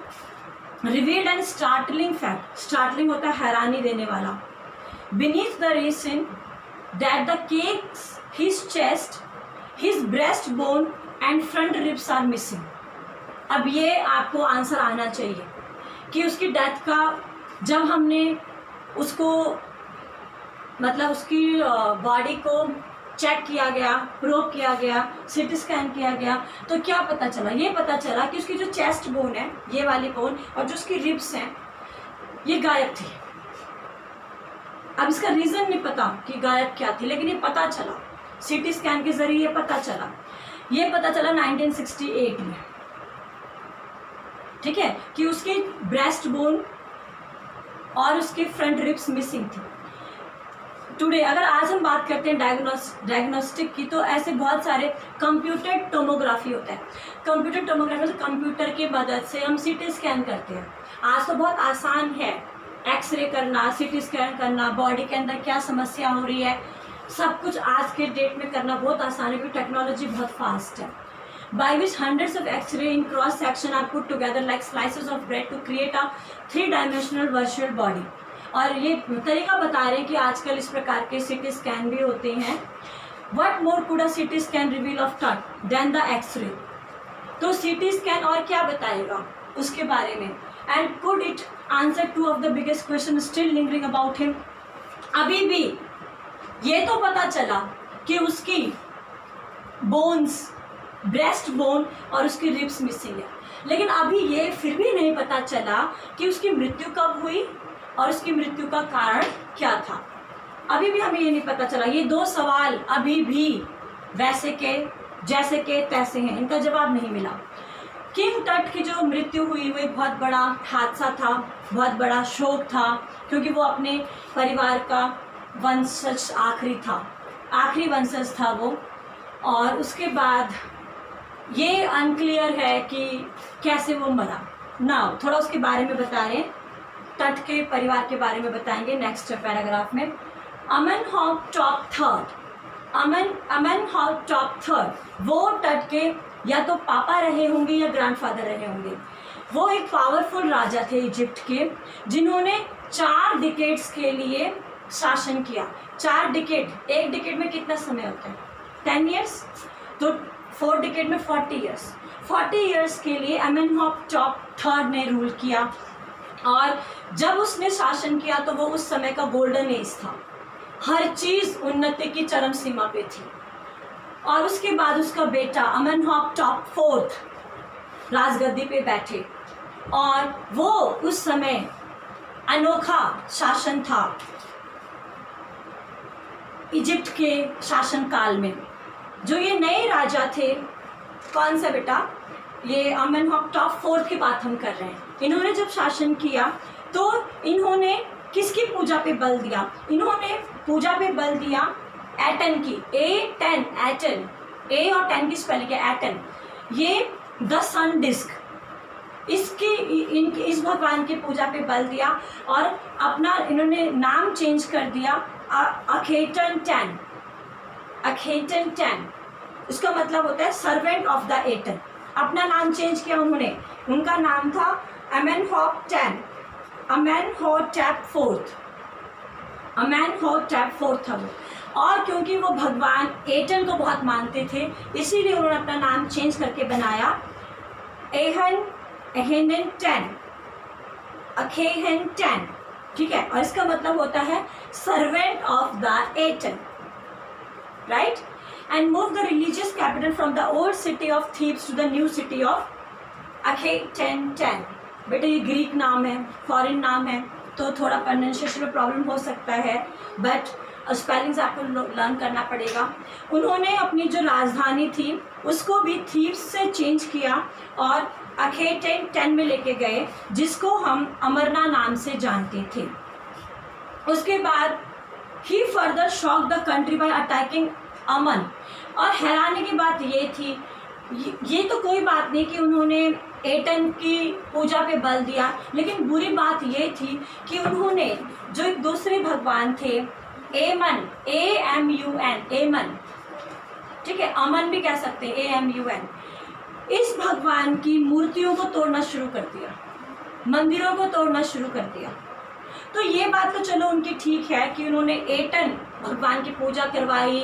revealed and startling fact, startling होता है हैरानी देने वाला, beneath the resin that the cake's his chest, his breastbone and front ribs are missing. अब ये आपको आंसर आना चाहिए कि उसकी डेथ का जब हमने उसको मतलब उसकी बॉडी को चेक किया गया, प्रोब किया गया, सीटी स्कैन किया गया, तो क्या पता चला? ये पता चला कि उसकी जो चेस्ट बोन है, ये वाली बोन, और जो उसकी रिब्स हैं, ये गायब थी। अब इसका रीज़न नहीं पता कि गायब क्या थी, लेकिन ये पता चला सीटी स्कैन के ज़रिए, ये पता चला 1968 में, ठीक है, कि उसकी ब्रेस्ट बोन और उसके फ्रंट रिब्स मिसिंग थी। टुडे अगर आज हम बात करते हैं डायग्नोस्टिक की, तो ऐसे बहुत सारे कंप्यूटर टोमोग्राफी होता है। कंप्यूटर टोमोग्राफी से कंप्यूटर की मदद से हम सीटी स्कैन करते हैं। आज तो बहुत आसान है एक्सरे करना, सीटी स्कैन करना, बॉडी के अंदर क्या समस्या हो रही है, सब कुछ आज के डेट में करना बहुत आसान है, क्योंकि टेक्नोलॉजी बहुत फास्ट है। By which hundreds of x-ray in cross section are put together like slices of bread to create a 3-dimensional virtual body. और ये तरीका बता रहे हैं कि आजकल इस प्रकार के सीटी स्कैन भी होते हैं। What more could a CT scan reveal of टट देन द एक्सरे। तो सीटी स्कैन और क्या बताएगा उसके बारे में, and could it answer two of the biggest question still lingering about him. अभी भी ये तो पता चला कि उसकी बोन्स, ब्रेस्ट बोन और उसकी रिब्स मिसिंग है, लेकिन अभी ये फिर भी नहीं पता चला कि उसकी मृत्यु कब हुई और उसकी मृत्यु का कारण क्या था। अभी भी हमें ये नहीं पता चला। ये दो सवाल अभी भी वैसे के जैसे के तैसे हैं, इनका जवाब नहीं मिला। किंग टट की जो मृत्यु हुई वो एक बहुत बड़ा हादसा था, बहुत बड़ा शोक था, क्योंकि वो अपने परिवार का वंशज आखिरी वंशज था वो। और उसके बाद ये अनक्लियर है कि कैसे वो मरा। नाउ थोड़ा उसके बारे में बता रहे हैं, टट के परिवार के बारे में बताएंगे नेक्स्ट पैराग्राफ में। अमेनहॉप थर्ड वो टट के या तो पापा रहे होंगे या ग्रैंडफादर रहे होंगे। वो एक पावरफुल राजा थे इजिप्ट के, जिन्होंने 4 डिकेड्स के लिए शासन किया। 4 डिकेड, एक डिकेड में कितना समय होता है? 10 ईयर्स, तो 4 डिकेड में 40 ईयर्स। 40 ईयर्स के लिए अमेनहॉप थर्ड ने रूल किया, और जब उसने शासन किया तो वो उस समय का गोल्डन एज था। हर चीज़ उन्नति की चरम सीमा पे थी। और उसके बाद उसका बेटा अमेनहॉप फोर्थ राजगद्दी पे बैठे, और वो उस समय अनोखा शासन था इजिप्ट के शासन काल में। जो ये नए राजा थे, कौन सा बेटा? ये अमेनहॉप फोर्थ की बात हम कर रहे हैं। इन्होंने जब शासन किया तो इन्होंने किसकी पूजा पे बल दिया? इन्होंने पूजा पे बल दिया एटन की, A10 एटन, ए और 10 की स्पेलिंग है एटन। ये द सन डिस्क, इस भगवान की पूजा पे बल दिया, और अपना इन्होंने नाम चेंज कर दिया अखेटन 10। इसका मतलब होता है सर्वेंट ऑफ द एटन। अपना नाम चेंज किया उन्होंने, उनका नाम था अमेनहॉप टैप फोर्थ था वो। और क्योंकि वो भगवान एटन को बहुत मानते थे इसीलिए उन्होंने अपना नाम चेंज करके बनाया एहेनटेन, अखेहेनटेन, ठीक है। और इसका मतलब होता है servant of the Aten, right. And move the religious capital from the old city of Thebes to the new city of Akhetaten. बेटा ये ग्रीक नाम है, फॉरेन नाम है, तो थोड़ा प्रोनाउंसिएशन में प्रॉब्लम हो सकता है, बट स्पेलिंग्स आपको लर्न करना पड़ेगा। उन्होंने अपनी जो राजधानी थी उसको भी थीब्स से चेंज किया और अखेटेंटेन में लेके गए, जिसको हम अमरना नाम से जानते थे। उसके बाद he further shock the country by attacking Amun. और हैरानी की बात ये थी, ये तो कोई बात नहीं कि उन्होंने एटन की पूजा पे बल दिया, लेकिन बुरी बात ये थी कि उन्होंने जो एक दूसरे भगवान थे एमन, AMUN, एमन, ठीक है, अमन भी कह सकते हैं, AMUN, इस भगवान की मूर्तियों को तोड़ना शुरू कर दिया, मंदिरों को तोड़ना शुरू कर दिया। तो ये बात तो चलो उनकी ठीक है कि उन्होंने एटन भगवान की पूजा करवाई,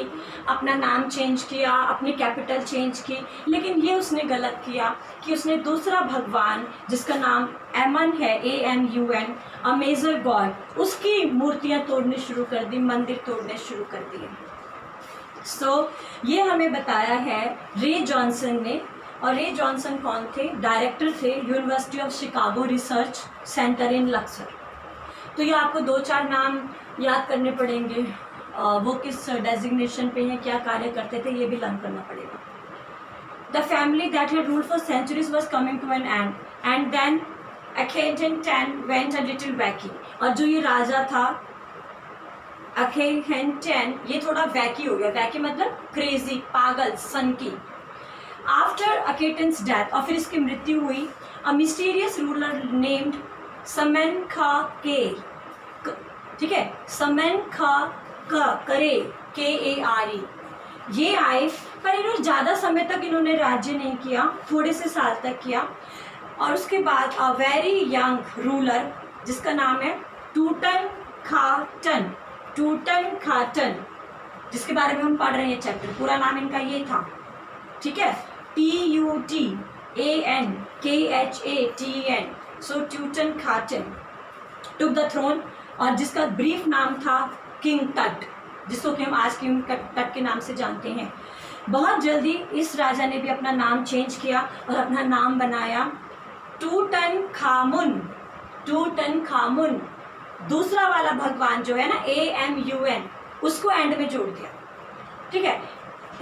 अपना नाम चेंज किया, अपनी कैपिटल चेंज की, लेकिन ये उसने गलत किया कि उसने दूसरा भगवान जिसका नाम एमन है, AMUN, अ मेजर गॉड, उसकी मूर्तियाँ तोड़नी शुरू कर दी, मंदिर तोड़ने शुरू कर दिए। सो ये हमें बताया है रे जॉनसन ने। और रे जॉनसन कौन थे? डायरेक्टर थे university of Chicago research centre in Luxor. तो ये आपको 2-4 नाम याद करने पड़ेंगे, वो किस डेजिग्नेशन पे हैं, क्या कार्य करते थे, ये भी लर्न करना पड़ेगा। The family that had ruled for centuries was coming to an end and then Akhenaten went a little wacky. और जो ये राजा था अखेटेंटेन, ये थोड़ा वैकी हो गया। वैकी मतलब क्रेजी, पागल, सनकी। आफ्टर अखेटेंस डेथ, और फिर इसकी मृत्यु हुई, अ मिस्टीरियस रूलर नेम्ड समेनखाकेर, ठीक है, समेनखाकरे, KARE, ये आए, पर इन्होंने ज़्यादा समय तक इन्होंने राज्य नहीं किया, थोड़े से साल तक किया। और उसके बाद अ वेरी यंग रूलर जिसका नाम है टूटनखाटन, टूटनखाटन, जिसके बारे में हम पढ़ रहे हैं चैप्टर, पूरा नाम इनका ये था, ठीक है, TUTANKHATN, so Tutankhaten took the throne, और जिसका ब्रीफ नाम था किंग टट, जिसको कि हम आज किंग टट के नाम से जानते हैं। बहुत जल्दी इस राजा ने भी अपना नाम चेंज किया और अपना नाम बनाया टूटनखामुन, टूटनखामुन। दूसरा वाला भगवान जो है ना AMUN, उसको एंड में जोड़ दिया, ठीक है।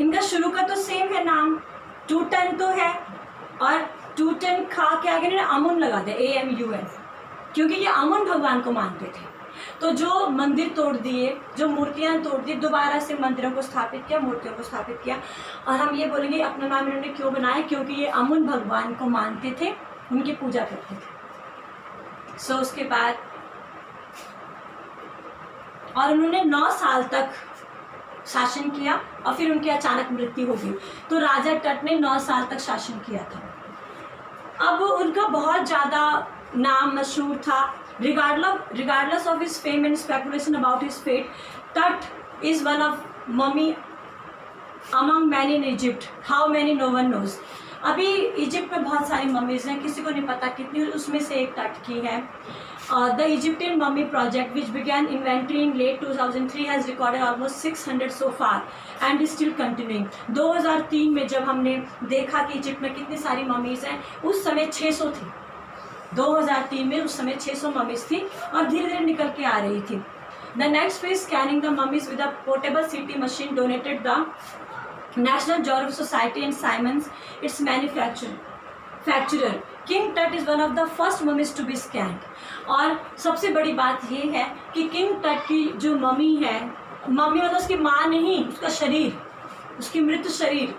इनका शुरू का तो सेम है नाम, टूटन तो है, और टूटन खा के आगे ने अमुन लगा दिया, AMUN, क्योंकि ये अमुन भगवान को मानते थे। तो जो मंदिर तोड़ दिए, जो मूर्तियां तोड़ दी, दोबारा से मंदिरों को स्थापित किया, मूर्तियों को स्थापित किया। और हम ये बोलेंगे अपना नाम इन्होंने क्यों बनाया, क्योंकि ये अमुन भगवान को मानते थे, उनकी पूजा करते थे। सो उसके बाद और उन्होंने 9 साल तक शासन किया और फिर उनकी अचानक मृत्यु हो गई। तो राजा टट ने 9 साल तक शासन किया था। अब उनका बहुत ज़्यादा नाम मशहूर था। regardless of his fame and speculation about his fate, Tut is one of mummy among many in Egypt. How many no one knows. अभी इजिप्ट में बहुत सारी मम्मीज़ हैं, किसी को नहीं पता कितनी, उसमें से एक टट की है। The Egyptian mummy project which began inventory in late 2003 has recorded almost 600 so far and is still continuing. 2003 में जब हमने देखा कि इजिप्ट में कितनी सारी मम्मीज़ हैं, उस समय 600 थी। 2003 में उस समय 600 मम्मीज़ थी और धीरे धीरे निकल के आ रही थी। The next phase scanning the mummies with a portable CT machine donated the National Geographic Society and Siemens, its manufacturer. King Tut is one of the first mummies to be scanned. और सबसे बड़ी बात ये है कि किंग टट की जो मम्मी है, मम्मी मतलब उसकी माँ नहीं, उसका शरीर, उसकी मृत शरीर,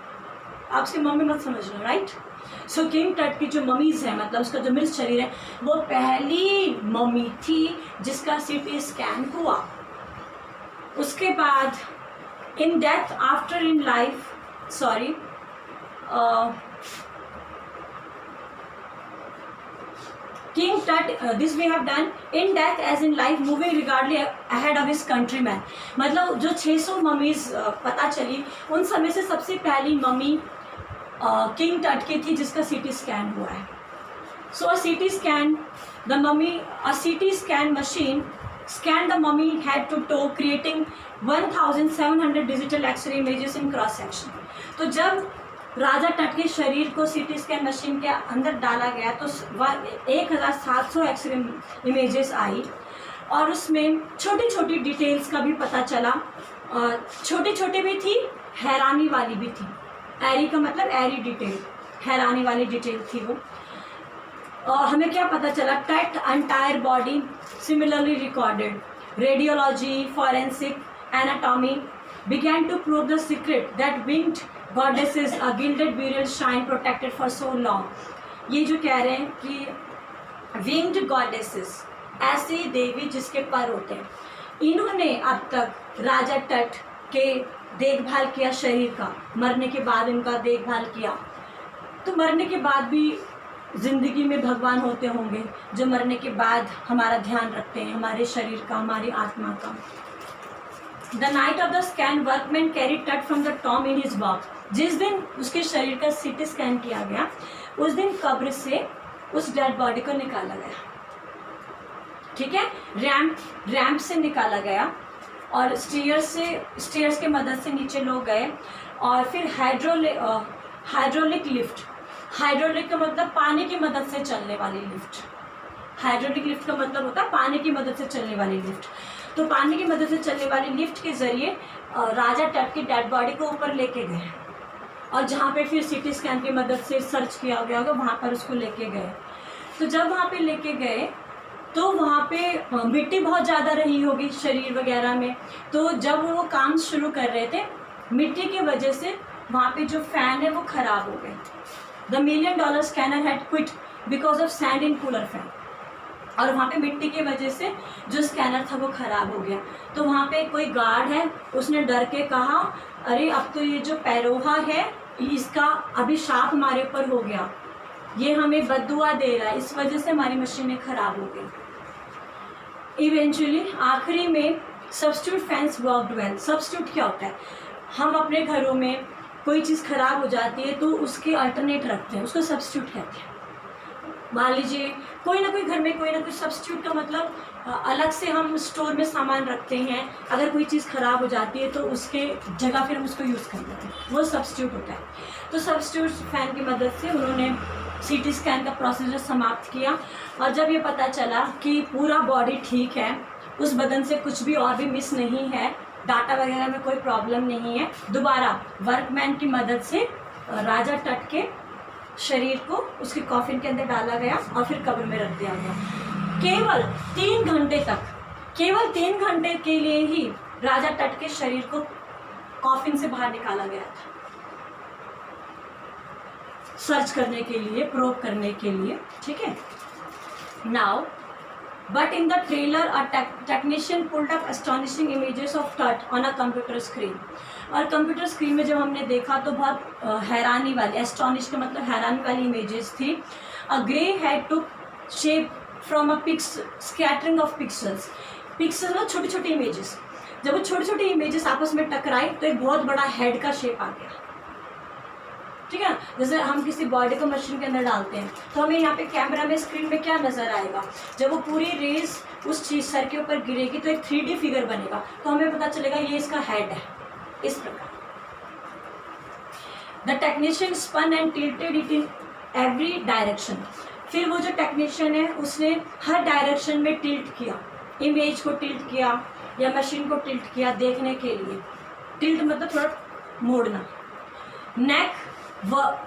आप उसकी मम्मी मत समझना, राइट। सो किंग टट की जो मम्मीज़ है, मतलब उसका जो मृत शरीर है, वो पहली मम्मी थी जिसका CT स्कैन हुआ। उसके बाद in death, after in life, King Tut, this we have done in death as in life, moving regardless ahead of his countrymen. मतलब जो 600 ममीज पता चली, उन समय से सबसे पहली मम्मी किंग टट की थी जिसका CT स्कैन हुआ है. So a CT scan, a CT scan machine scanned the mummy head to toe, creating 1700 digital X-ray images in cross section. तो जब राजा टट के शरीर को CT स्कैन मशीन के अंदर डाला गया तो 1700 एक्सरे इमेजेस आई और उसमें छोटी छोटी डिटेल्स का भी पता चला. छोटी छोटी भी थी, हैरानी वाली भी थी. एरी का मतलब एरी डिटेल, हैरानी वाली डिटेल थी वो. और हमें क्या पता चला? टट entire body similarly recorded. Radiology, forensic, anatomy began to prove the secret that winged goddesses, a gilded burial shrine protected for so long. ये जो कह रहे हैं कि winged goddesses, ऐसी देवी जिसके पर होते हैं, इन्होंने अब तक राजा टट के देखभाल किया शरीर का. मरने के बाद इनका देखभाल किया. तो मरने के बाद भी ज़िंदगी में भगवान होते होंगे जो मरने के बाद हमारा ध्यान रखते हैं, हमारे शरीर का, हमारी आत्मा का. The night of the scan, workmen carried Tut from the tomb in his box. जिस दिन उसके शरीर का CT स्कैन किया गया, उस दिन कब्र से उस डेड बॉडी को निकाला गया. ठीक है, रैंप से निकाला गया और स्टेयर्स के मदद से नीचे लोग गए और फिर हाइड्रोलिक लिफ्ट. हाइड्रोलिक का मतलब पानी की मदद से चलने वाली लिफ्ट. हाइड्रोलिक लिफ्ट का मतलब होता है पानी की मदद से चलने वाली लिफ्ट. तो पानी की मदद से चलने वाली लिफ्ट के ज़रिए राजा टट की डेड बॉडी को ऊपर लेके गए और जहाँ पे फिर CT स्कैन की मदद से सर्च किया गया होगा वहाँ पर उसको लेके गए. तो जब वहाँ पे लेके गए तो वहाँ पे मिट्टी बहुत ज़्यादा रही होगी शरीर वगैरह में. तो जब वो काम शुरू कर रहे थे, मिट्टी की वजह से वहाँ पे जो फ़ैन है वो ख़राब हो गए. The $1 million scanner had quit because of sand in cooler fan. और वहाँ पे मिट्टी की वजह से जो स्कैनर था वो ख़राब हो गया. तो वहाँ पे कोई गार्ड है, उसने डर के कहा, अरे अब तो ये जो पैरोहा है इसका अभिशाप हमारे ऊपर हो गया, ये हमें बद्दुआ दे रहा है, इस वजह से हमारी मशीनें ख़राब हो गई. इवेंचुअली आखिरी में substitute fans worked well. Substitute क्या होता है? हम अपने घरों में कोई चीज़ ख़राब हो जाती है तो उसके अल्टरनेट रखते हैं, उसको सब्स्टिट्यूट कहते हैं. मान लीजिए कोई ना कोई घर में कोई ना कोई सब्स्टिट्यूट का मतलब अलग से हम स्टोर में सामान रखते हैं. अगर कोई चीज़ ख़राब हो जाती है तो उसके जगह फिर हम उसको यूज़ कर लेते हैं, वो सब्स्टिट्यूट होता है. तो सब्स्टिट्यूट फैन की मदद से उन्होंने CT स्कैन का प्रोसीजर समाप्त किया और जब ये पता चला कि पूरा बॉडी ठीक है, उस बदन से कुछ भी और भी मिस नहीं है, डाटा वगैरह में कोई प्रॉब्लम नहीं है, दोबारा वर्कमैन की मदद से राजा टट के शरीर को उसके कॉफिन के अंदर डाला गया और फिर कब्र में रख दिया गया. केवल 3 घंटे के लिए ही राजा टट के शरीर को कॉफिन से बाहर निकाला गया था, सर्च करने के लिए, प्रोब करने के लिए. ठीक है. Now but in the trailer a technician pulled up astonishing images of टट ऑन अ कंप्यूटर स्क्रीन. और कंप्यूटर स्क्रीन में जब हमने देखा तो बहुत हैरानी वाली, एस्टॉनिश का मतलब हैरानी वाली इमेजेस थी. A grey head took shape from a scattering of pixels. Pixel में छोटी छोटी इमेजेस, जब वो छोटी छोटी इमेजेस आपस में टकराई तो एक बहुत बड़ा हेड का शेप आ गया. ठीक है. जैसे हम किसी बॉडी को मशीन के अंदर डालते हैं तो हमें यहाँ पे कैमरा में स्क्रीन में क्या नज़र आएगा, जब वो पूरी रेज उस चीज़ सर के ऊपर गिरेगी तो एक 3D फिगर बनेगा, तो हमें पता चलेगा ये इसका हेड है. इस प्रकार the technician spun and tilted it in every direction. फिर वो जो टेक्नीशियन है उसने हर डायरेक्शन में टिल्ट किया, इमेज को टिल्ट किया या मशीन को टिल्ट किया देखने के लिए. टिल्ट मतलब थोड़ा मोड़ना. Neck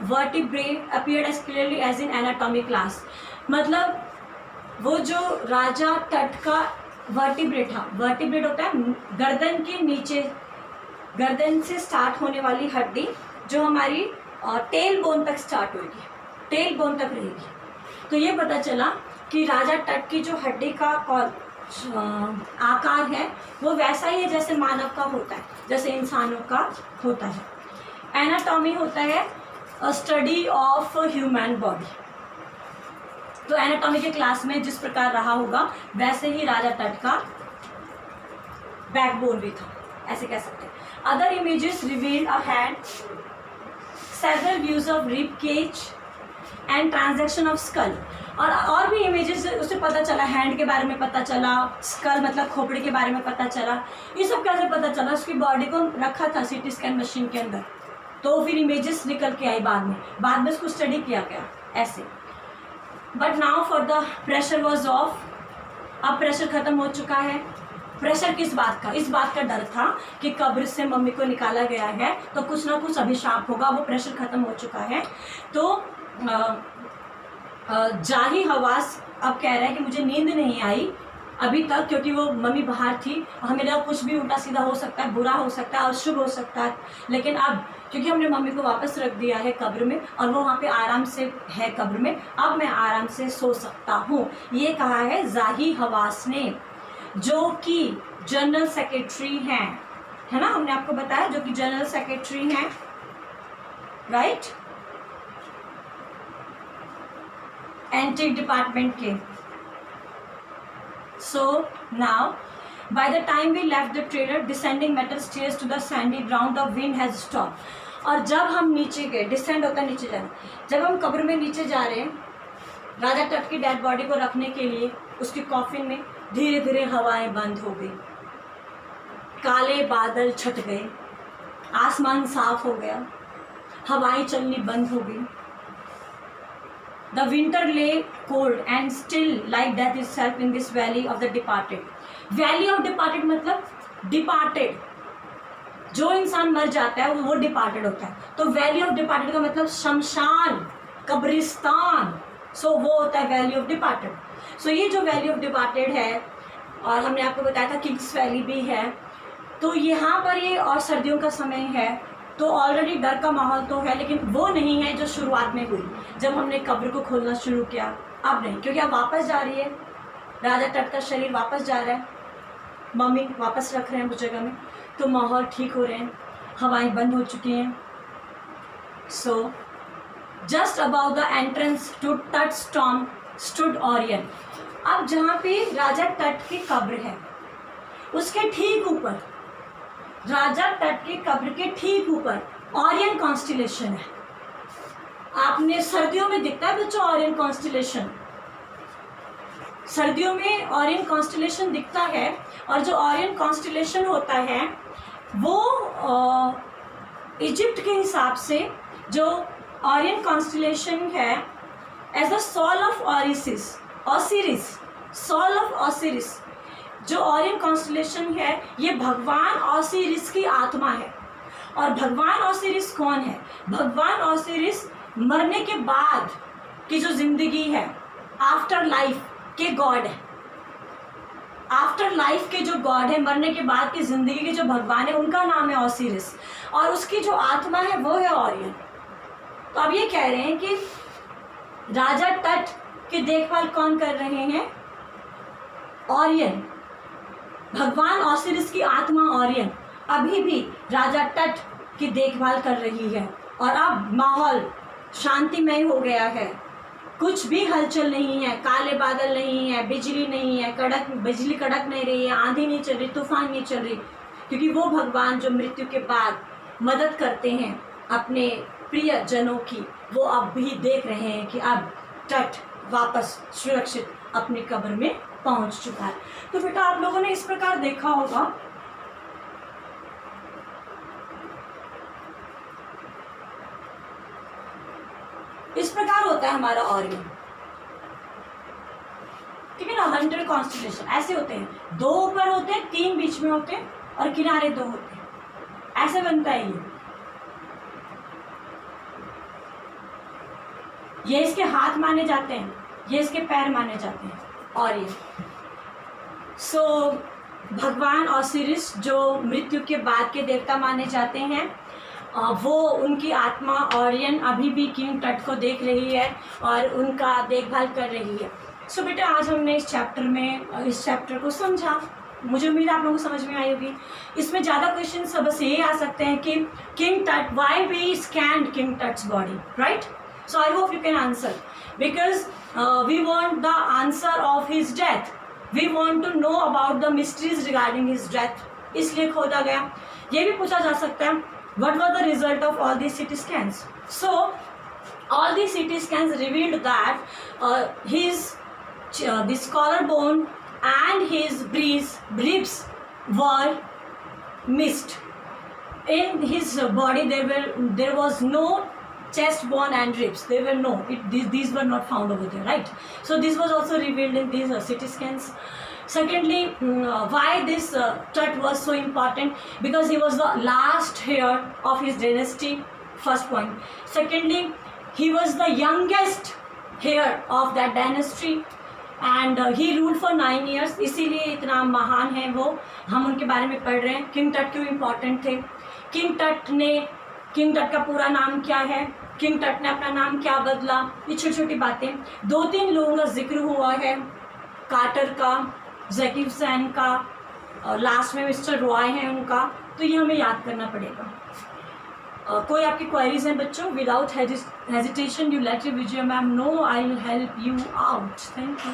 vertebrae appeared as clearly as in anatomy class. मतलब वो जो राजा टट का वर्टिब्रे था, वर्टिब्रेट होता है गर्दन के नीचे, गर्दन से स्टार्ट होने वाली हड्डी जो हमारी टेल बोन तक स्टार्ट होगी, टेल बोन तक रहेगी. तो ये पता चला कि राजा टट की जो हड्डी का आकार है वो वैसा ही है जैसे मानव का होता है, जैसे इंसानों का होता है. एनाटॉमी होता है स्टडी ऑफ ह्यूमन बॉडी. तो एनाटॉमी के क्लास में जिस प्रकार रहा होगा वैसे ही राजा तट का बैकबोन भी था, ऐसे कह सकते हैं। Other images revealed a hand, several views of rib cage and transaction of skull. और भी इमेजेस उससे पता चला, हैंड के बारे में पता चला, स्कल मतलब खोपड़ी के बारे में पता चला। ये सब कैसे पता चला? उसकी बॉडी को रखा था सीटी स्कैन मशीन के अंदर, तो फिर इमेजेस निकल के आई बाद में उसको स्टडी किया गया ऐसे। But now for the pressure was of, अब प्रेशर खत्म हो चुका है। प्रेशर किस बात का? इस बात का डर था कि कब्र से मम्मी को निकाला गया है तो कुछ ना कुछ अभिशाप होगा, वो प्रेशर खत्म हो चुका है। तो जाही हवास अब कह रहा है कि मुझे नींद नहीं आई अभी तक, क्योंकि वो मम्मी बाहर थी, मेरा कुछ भी उल्टा सीधा हो सकता है, बुरा हो सकता है और शुभ हो सकता है। लेकिन अब क्योंकि हमने मम्मी को वापस रख दिया है कब्र में और वो वहाँ पे आराम से है कब्र में, अब मैं आराम से सो सकता हूँ, ये कहा है जाही हवास ने, जो कि जनरल सेक्रेटरी हैं, है ना, हमने आपको बताया जो कि जनरल सेक्रेटरी हैं, राइट, एंटिक डिपार्टमेंट के। So now, by the time we left the trailer, descending metal stairs to the sandy ground, the wind has stopped. और जब हम नीचे गए, डिसेंड होता है नीचे जाना, जब हम कब्र में नीचे जा रहे हैं राजा तट की डेड बॉडी को रखने के लिए, उसकी कॉफिन में धीरे धीरे हवाएं बंद हो गई, काले बादल छट गए, आसमान साफ हो गया, हवाएं चलनी बंद हो गई। The winter lay cold and still like death itself in this valley of the departed. Valley of departed मतलब departed, जो इंसान मर जाता है वो departed होता है। तो valley of departed का मतलब शमशान, कब्रिस्तान, सो वो होता है valley of departed। सो ये जो valley of departed है, और हमने आपको बताया था किंग्स वैली भी है, तो यहाँ पर ये और सर्दियों का समय है, तो ऑलरेडी डर का माहौल तो है, लेकिन वो नहीं है जो शुरुआत में हुई जब हमने कब्र को खोलना शुरू किया। अब नहीं, क्योंकि अब वापस जा रही है, राजा तट का शरीर वापस जा रहा है, मम्मी वापस रख रहे हैं उस जगह में, तो माहौल ठीक हो रहे हैं, हवाएं बंद हो चुकी हैं। So just about the entrance to Tut storm stood Orion. अब जहाँ पे राजा तट की कब्र है उसके ठीक ऊपर, राजा तट की कब्र के ठीक ऊपर ऑरियन कॉन्स्टिलेशन है। आपने सर्दियों में दिखता है बच्चों ऑरियन कॉन्स्टिलेशन, सर्दियों में ऑरियन कॉन्स्टिलेशन दिखता है, और जो ऑरियन कॉन्स्टिलेशन होता है वो इजिप्ट के हिसाब से जो ऑरियन कॉन्स्टिलेशन है as the soul of Orisis, Osiris, soul of Osiris, जो ऑरियन कॉन्स्टिलेशन है ये भगवान ऑसिरिस की आत्मा है। और भगवान ऑसिरिस कौन है? भगवान ऑसिरिस मरने के बाद की जो जिंदगी है, आफ्टर लाइफ के गॉड है, आफ्टर लाइफ के जो गॉड है, मरने के बाद की जिंदगी के जो भगवान है, उनका नाम है ऑसिरिस, और उसकी जो आत्मा है वो है ऑरियन। तो अब ये कह रहे हैं कि राजा तट की देखभाल कौन कर रहे हैं? ऑरियन, भगवान ऑसिरिस की आत्मा ऑरियन अभी भी राजा तट की देखभाल कर रही है। और अब माहौल शांतिमय हो गया है, कुछ भी हलचल नहीं है, काले बादल नहीं है, बिजली नहीं है, बिजली कड़क नहीं रही है, आंधी नहीं चल रही, तूफान नहीं चल रही, क्योंकि वो भगवान जो मृत्यु के बाद मदद करते हैं अपने प्रिय जनों की, वो अब भी देख रहे हैं कि अब तट वापस सुरक्षित अपनी कब्र में पहुंच चुका है। तो बेटा आप लोगों ने इस प्रकार देखा होगा इस प्रकार होता है हमारा ऑरियन, ठीक है ना। 100 कॉन्स्टिलेशन ऐसे होते हैं, 2 ऊपर होते हैं, 3 बीच में होते हैं और किनारे 2 होते हैं, ऐसे बनता है ये इसके हाथ माने जाते हैं, ये इसके पैर माने जाते हैं। और ये सो भगवान ऑसिरिस जो मृत्यु के बाद के देवता माने जाते हैं, वो उनकी आत्मा ऑरियन अभी भी किंग तट को देख रही है और उनका देखभाल कर रही है। सो बेटा आज हमने इस चैप्टर को समझा, मुझे उम्मीद है आप लोगों को समझ में आई होगी। इसमें ज़्यादा क्वेश्चन बस ये आ सकते हैं कि king Tut, why we scanned king Tut's body, right. So I hope you can answer, because we want the answer of his death. We want to know about the mysteries regarding his death. इसलिए खोदा गया. ये भी पूछा जा सकता है, what was the result of all these CT scans? So all these CT scans revealed that this collarbone and his ribs were missed. In his body there was no chest bone and ribs. These were not found over there, right? So this was also revealed in these CT scans. Secondly, why this Tut was so important? Because he was the last heir of his dynasty, first point. Secondly, he was the youngest heir of that dynasty, and he ruled for 9 years. इसीलिए इतना महान है वो, हम उनके बारे में पढ़ रहे हैं. किंग टट क्यों इम्पॉर्टेंट थे? किंग टट का पूरा नाम क्या है? किंग टट ने अपना नाम क्या बदला? ये छोटी छोटी बातें. 2-3 लोगों का जिक्र हुआ है, कार्टर का, जैकिब सैन का, और लास्ट में मिस्टर रॉय है उनका. तो ये हमें याद करना पड़ेगा. कोई आपकी क्वेरीज हैं बच्चों? Without hesitation you let Vijay ma'am know, I will help you out. Thank you.